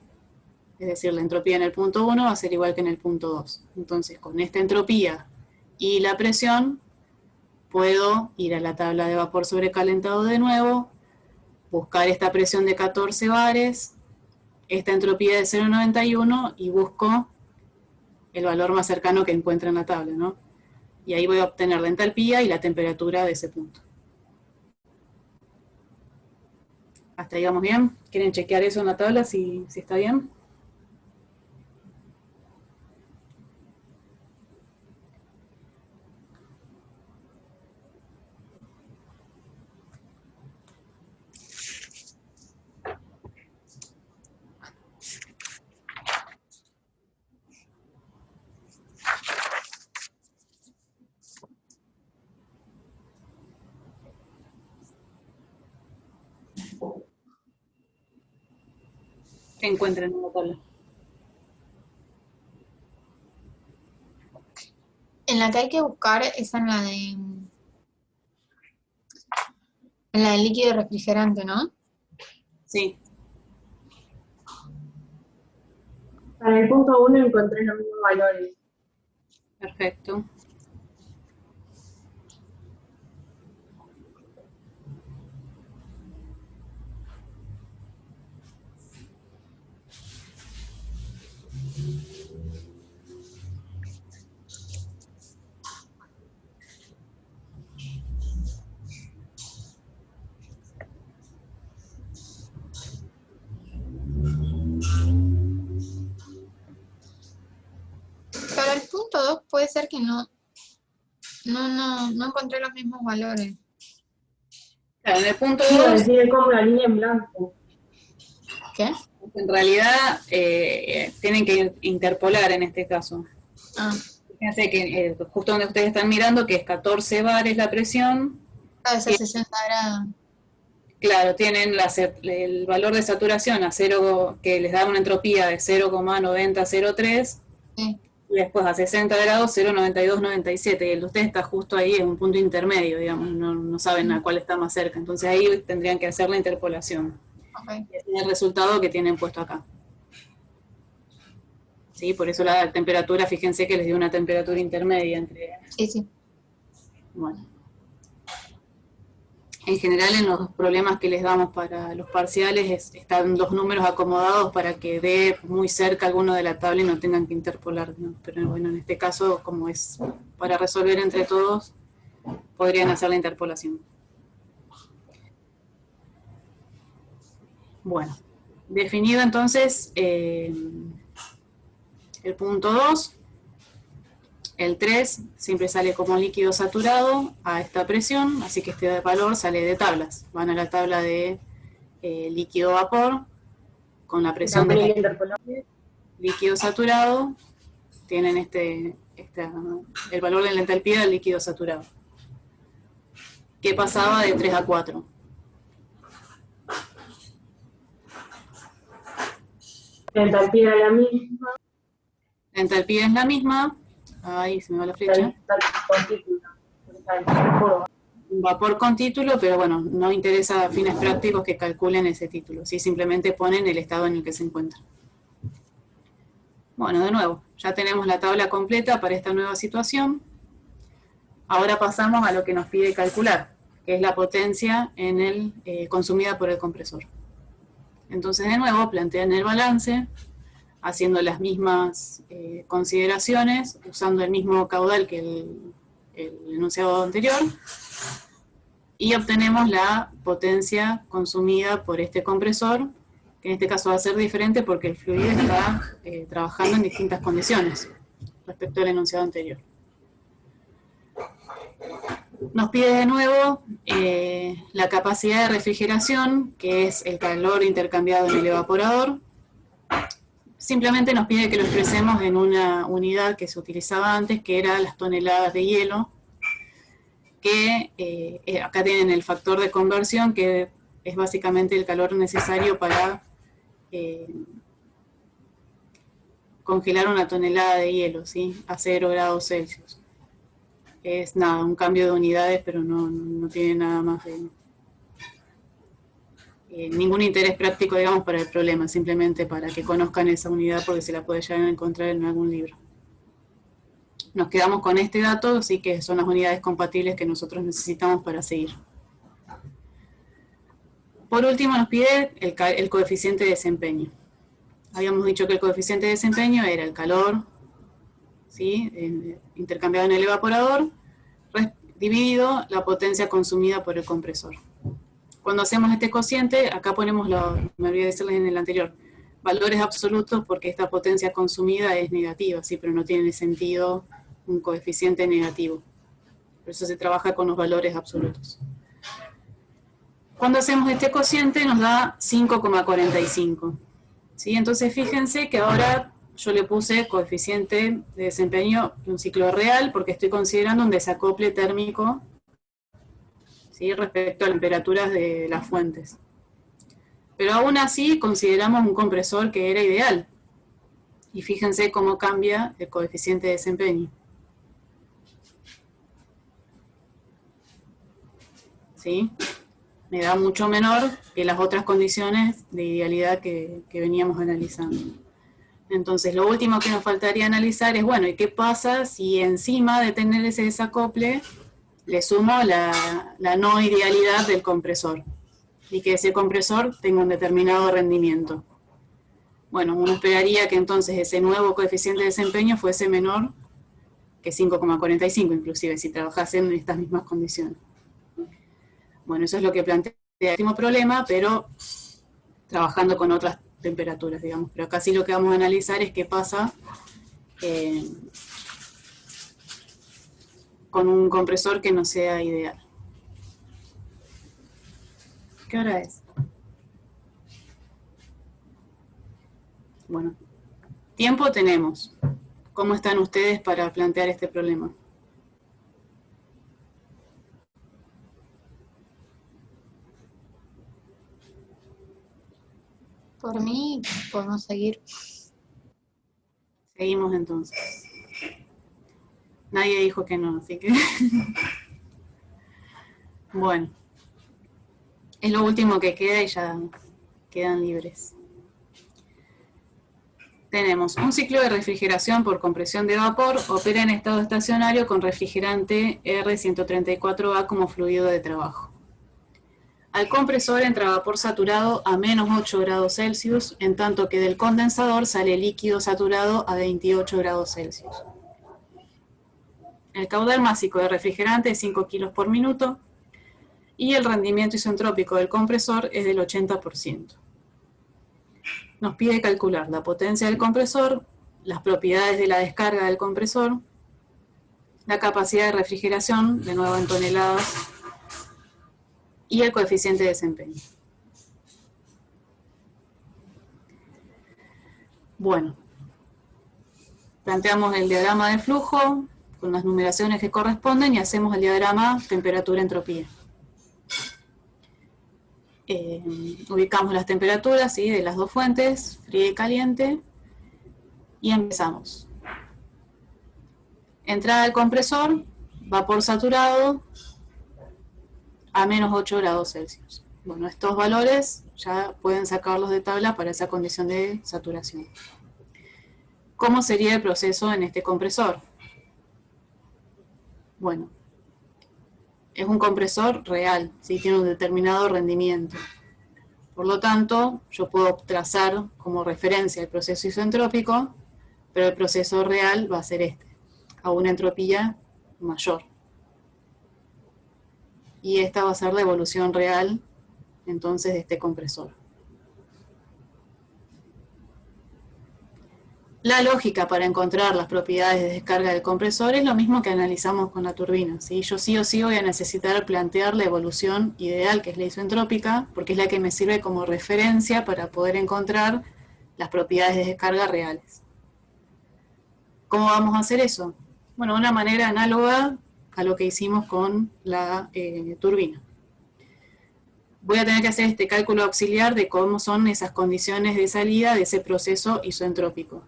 Es decir, la entropía en el punto 1 va a ser igual que en el punto 2. Entonces, con esta entropía y la presión, puedo ir a la tabla de vapor sobrecalentado de nuevo, buscar esta presión de 14 bares, esta entropía de 0,91 y busco el valor más cercano que encuentre en la tabla, ¿no? Y ahí voy a obtener la entalpía y la temperatura de ese punto. ¿Hasta ahí vamos bien? ¿Quieren chequear eso en la tabla si está bien? ¿Qué encuentran en la tabla? En la que hay que buscar es en la del líquido refrigerante, ¿no? Sí. Para el punto 1 encontré los mismos valores. Perfecto. Para el punto 2 puede ser que no encontré los mismos valores. Claro, en el punto Quiero 2, decir como la línea en blanco. ¿Qué? en realidad tienen que interpolar en este caso. Ah, Fíjense que justo donde ustedes están mirando, que es 14 bares la presión, Cada vez a 60 grados. claro, tienen el valor de saturación a 0, que les da una entropía de 0,9003, Sí. y después a 60 grados 0,9297, y el de ustedes está justo ahí en un punto intermedio, digamos, no saben a cuál está más cerca, entonces ahí tendrían que hacer la interpolación. Ok. Y ese es el resultado que tienen puesto acá. ¿Sí? Por eso la temperatura, fíjense que les dio una temperatura intermedia entre... Sí, sí. Bueno. En general, en los problemas que les damos para los parciales, están los números acomodados para que dé muy cerca alguno de la tabla y no tengan que interpolar, ¿no? Pero bueno, en este caso, como es para resolver entre todos, podrían hacer la interpolación. Bueno, definido entonces el punto 2, el 3 siempre sale como líquido saturado a esta presión, así que este valor sale de tablas. Van a la tabla de líquido vapor con la presión de líquido saturado, tienen el valor de la entalpía del líquido saturado, que pasaba de 3 a 4. La entalpía es la misma. La entalpía es la misma, ahí se me va la flecha. Con título. Un vapor con título, pero bueno, no interesa a fines prácticos que calculen ese título, ¿sí? Simplemente ponen el estado en el que se encuentra. Bueno, de nuevo, ya tenemos la tabla completa para esta nueva situación. Ahora pasamos a lo que nos pide calcular, que es la potencia consumida por el compresor. Entonces, de nuevo, plantean el balance, haciendo las mismas consideraciones, usando el mismo caudal que el enunciado anterior, y obtenemos la potencia consumida por este compresor, que en este caso va a ser diferente porque el fluido está trabajando en distintas condiciones respecto al enunciado anterior. Nos pide de nuevo la capacidad de refrigeración, que es el calor intercambiado en el evaporador. Simplemente nos pide que lo expresemos en una unidad que se utilizaba antes, que era las toneladas de hielo, que acá tienen el factor de conversión, que es básicamente el calor necesario para congelar una tonelada de hielo, ¿sí? A 0 grados Celsius. Es nada, un cambio de unidades, pero no tiene nada más de... ningún interés práctico, digamos, para el problema, simplemente para que conozcan esa unidad porque se la puede llegar a encontrar en algún libro. Nos quedamos con este dato, así que son las unidades compatibles que nosotros necesitamos para seguir. Por último nos pide el coeficiente de desempeño. Habíamos dicho que el coeficiente de desempeño era el calor, ¿sí? Intercambiado en el evaporador, dividido la potencia consumida por el compresor. Cuando hacemos este cociente, acá ponemos, me olvidé decirles en el anterior, valores absolutos porque esta potencia consumida es negativa, ¿sí? Pero no tiene sentido un coeficiente negativo. Por eso se trabaja con los valores absolutos. Cuando hacemos este cociente nos da 5,45. ¿Sí? Entonces fíjense que ahora yo le puse coeficiente de desempeño de un ciclo real porque estoy considerando un desacople térmico, ¿sí? Respecto a temperaturas de las fuentes. Pero aún así consideramos un compresor que era ideal. Y fíjense cómo cambia el coeficiente de desempeño. ¿Sí? Me da mucho menor que las otras condiciones de idealidad que veníamos analizando. Entonces, lo último que nos faltaría analizar es, bueno, ¿y qué pasa si encima de tener ese desacople le sumo la no idealidad del compresor? Y que ese compresor tenga un determinado rendimiento. Bueno, uno esperaría que entonces ese nuevo coeficiente de desempeño fuese menor que 5,45, inclusive, si trabajase en estas mismas condiciones. Bueno, eso es lo que plantea el último problema, pero trabajando con otras temperaturas, digamos. Pero acá sí lo que vamos a analizar es qué pasa con un compresor que no sea ideal. ¿Qué hora es? Bueno, tiempo tenemos. ¿Cómo están ustedes para plantear este problema? Por mí, podemos seguir. Seguimos entonces. Nadie dijo que no, así que... Bueno. Es lo último que queda y ya quedan libres. Tenemos un ciclo de refrigeración por compresión de vapor, opera en estado estacionario con refrigerante R134A como fluido de trabajo. Al compresor entra vapor saturado a menos 8 grados Celsius, en tanto que del condensador sale líquido saturado a 28 grados Celsius. El caudal másico de refrigerante es 5 kilos por minuto y el rendimiento isentrópico del compresor es del 80%. Nos pide calcular la potencia del compresor, las propiedades de la descarga del compresor, la capacidad de refrigeración, de nuevo en toneladas, y el coeficiente de desempeño. Bueno, planteamos el diagrama de flujo con las numeraciones que corresponden y hacemos el diagrama temperatura-entropía. Ubicamos las temperaturas, ¿sí?, de las dos fuentes, fría y caliente, y empezamos. Entrada del compresor, vapor saturado a menos 8 grados Celsius. Bueno, estos valores ya pueden sacarlos de tabla para esa condición de saturación. ¿Cómo sería el proceso en este compresor? Bueno, es un compresor real, ¿sí?, tiene un determinado rendimiento. Por lo tanto, yo puedo trazar como referencia el proceso isentrópico, pero el proceso real va a ser este, a una entropía mayor. Y esta va a ser la evolución real, entonces, de este compresor. La lógica para encontrar las propiedades de descarga del compresor es lo mismo que analizamos con la turbina, ¿sí? Yo sí o sí voy a necesitar plantear la evolución ideal, que es la isentrópica, porque es la que me sirve como referencia para poder encontrar las propiedades de descarga reales. ¿Cómo vamos a hacer eso? Bueno, de una manera análoga a lo que hicimos con la turbina. Voy a tener que hacer este cálculo auxiliar de cómo son esas condiciones de salida de ese proceso isentrópico.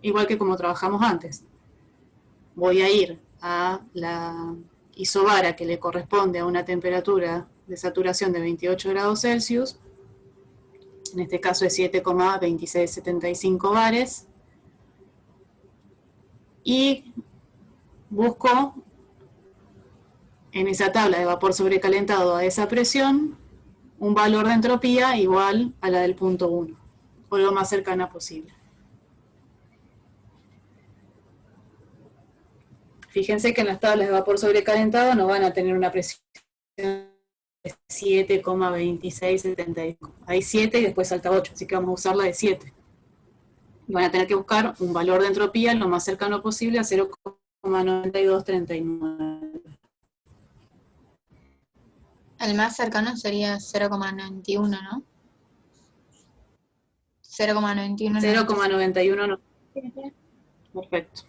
Igual que como trabajamos antes. Voy a ir a la isobara que le corresponde a una temperatura de saturación de 28 grados Celsius, en este caso es 7,2675 bares, y busco en esa tabla de vapor sobrecalentado a esa presión un valor de entropía igual a la del punto 1, o lo más cercana posible. Fíjense que en las tablas de vapor sobrecalentado no van a tener una presión de 7,2675. Hay 7 y después salta 8, así que vamos a usar la de 7. Y van a tener que buscar un valor de entropía lo más cercano posible a 0,9239. El más cercano sería 0,91, ¿no? 0,91. 0,91 no. Perfecto.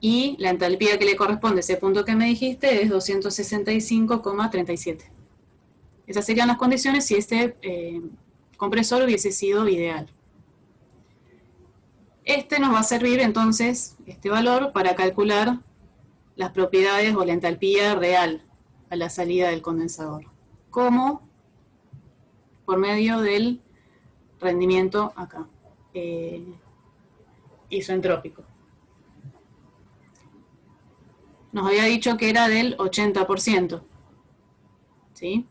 Y la entalpía que le corresponde a ese punto que me dijiste es 265,37. Esas serían las condiciones si este compresor hubiese sido ideal. Este nos va a servir entonces, este valor, para calcular las propiedades o la entalpía real a la salida del condensador. ¿Cómo? Por medio del rendimiento acá, isentrópico. Nos había dicho que era del 80%. ¿Sí?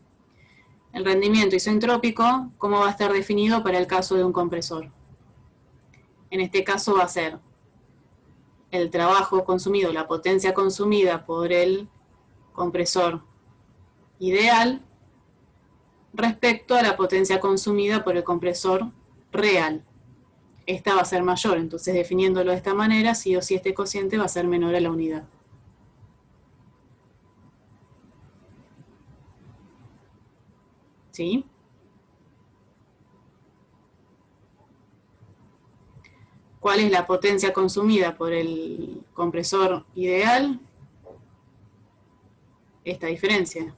El rendimiento isentrópico, ¿cómo va a estar definido para el caso de un compresor? En este caso va a ser el trabajo consumido, la potencia consumida por el compresor ideal respecto a la potencia consumida por el compresor real. Esta va a ser mayor, entonces definiéndolo de esta manera, sí o sí este cociente va a ser menor a la unidad. ¿Sí? ¿Cuál es la potencia consumida por el compresor ideal? Esta diferencia.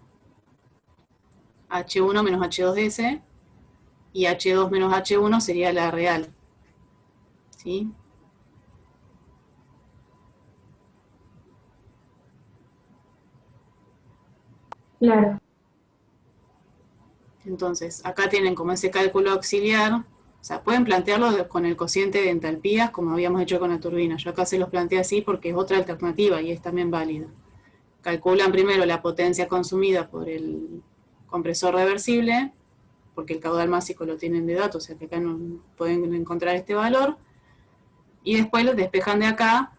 H1 menos H2S, y H2 menos H1 sería la real. ¿Sí? Claro. Entonces, acá tienen como ese cálculo auxiliar. O sea, pueden plantearlo con el cociente de entalpías, como habíamos hecho con la turbina. Yo acá se los planteé así porque es otra alternativa y es también válida. Calculan primero la potencia consumida por el compresor reversible, porque el caudal másico lo tienen de datos, o sea que acá no pueden encontrar este valor, y después los despejan de acá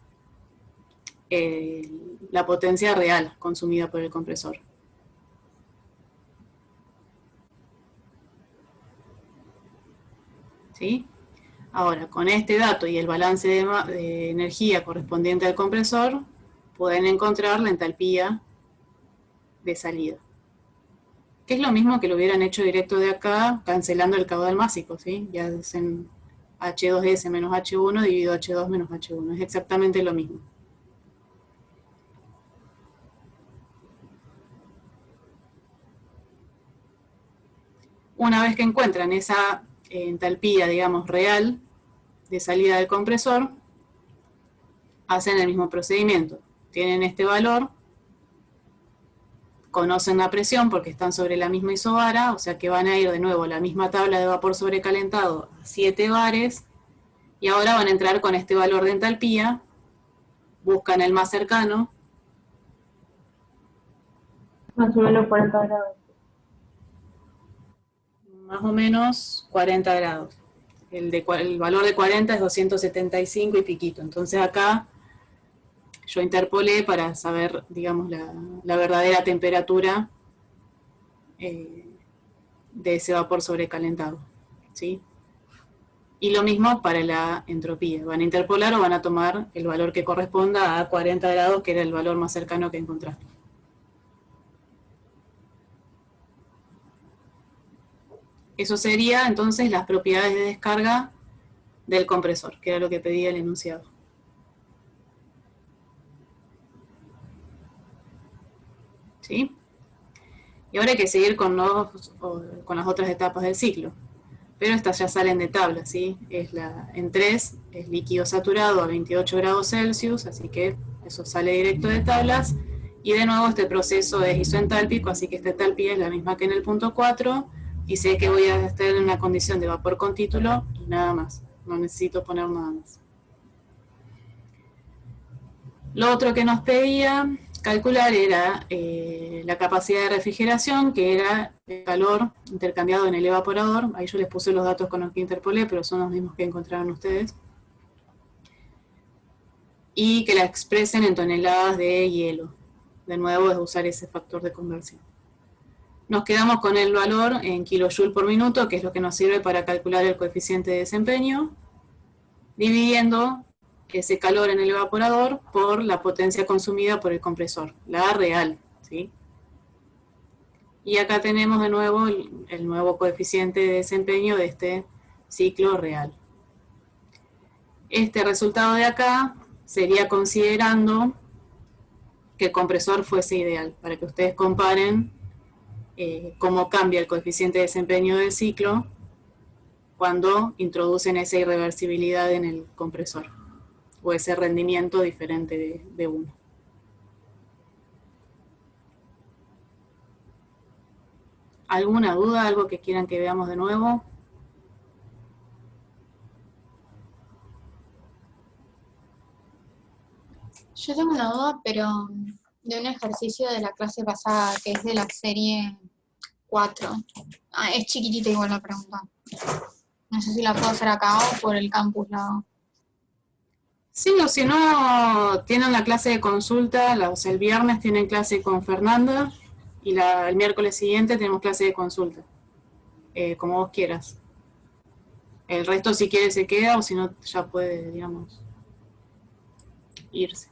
la potencia real consumida por el compresor. ¿Sí? Ahora, con este dato y el balance de energía correspondiente al compresor, pueden encontrar la entalpía de salida. Que es lo mismo que lo hubieran hecho directo de acá, cancelando el caudal másico, ¿sí? Ya hacen H2S menos H1 dividido H2 menos H1. Es exactamente lo mismo. Una vez que encuentran esa entalpía, digamos, real de salida del compresor, hacen el mismo procedimiento. Tienen este valor, conocen la presión porque están sobre la misma isobara, o sea que van a ir de nuevo a la misma tabla de vapor sobrecalentado a 7 bares, y ahora van a entrar con este valor de entalpía, buscan el más cercano. Más o menos 40 grados. Más o menos 40 grados. El valor de 40 es 275 y piquito. Entonces acá yo interpolé para saber, digamos, la verdadera temperatura de ese vapor sobrecalentado. ¿Sí? Y lo mismo para la entropía. Van a interpolar o van a tomar el valor que corresponda a 40 grados, que era el valor más cercano que encontraron. Eso sería entonces las propiedades de descarga del compresor, que era lo que pedía el enunciado. ¿Sí? Y ahora hay que seguir con las otras etapas del ciclo. Pero estas ya salen de tabla, ¿sí? En 3 es líquido saturado a 28 grados Celsius, así que eso sale directo de tablas. Y de nuevo este proceso es isoentálpico, así que esta entalpía es la misma que en el punto 4, y sé que voy a estar en una condición de vapor con título y nada más. No necesito poner nada más. Lo otro que nos pedía calcular era la capacidad de refrigeración, que era el calor intercambiado en el evaporador. Ahí yo les puse los datos con los que interpolé, pero son los mismos que encontraron ustedes. Y que la expresen en toneladas de hielo. De nuevo es usar ese factor de conversión. Nos quedamos con el valor en kilojoule por minuto, que es lo que nos sirve para calcular el coeficiente de desempeño, dividiendo ese calor en el evaporador por la potencia consumida por el compresor, la real, ¿sí? Y acá tenemos de nuevo el nuevo coeficiente de desempeño de este ciclo real. Este resultado de acá sería considerando que el compresor fuese ideal, para que ustedes comparen cómo cambia el coeficiente de desempeño del ciclo cuando introducen esa irreversibilidad en el compresor, o ese rendimiento diferente de uno. ¿Alguna duda? ¿Algo que quieran que veamos de nuevo? Yo tengo una duda, pero de un ejercicio de la clase pasada, que es de la serie 4. Es chiquitita igual la pregunta. No sé si la puedo hacer acá o por el campus la hago. Sí, o si no, tienen la clase de consulta, o sea, el viernes tienen clase con Fernanda, y el miércoles siguiente tenemos clase de consulta, como vos quieras. El resto, si quiere, se queda, o si no, ya puede, digamos, irse.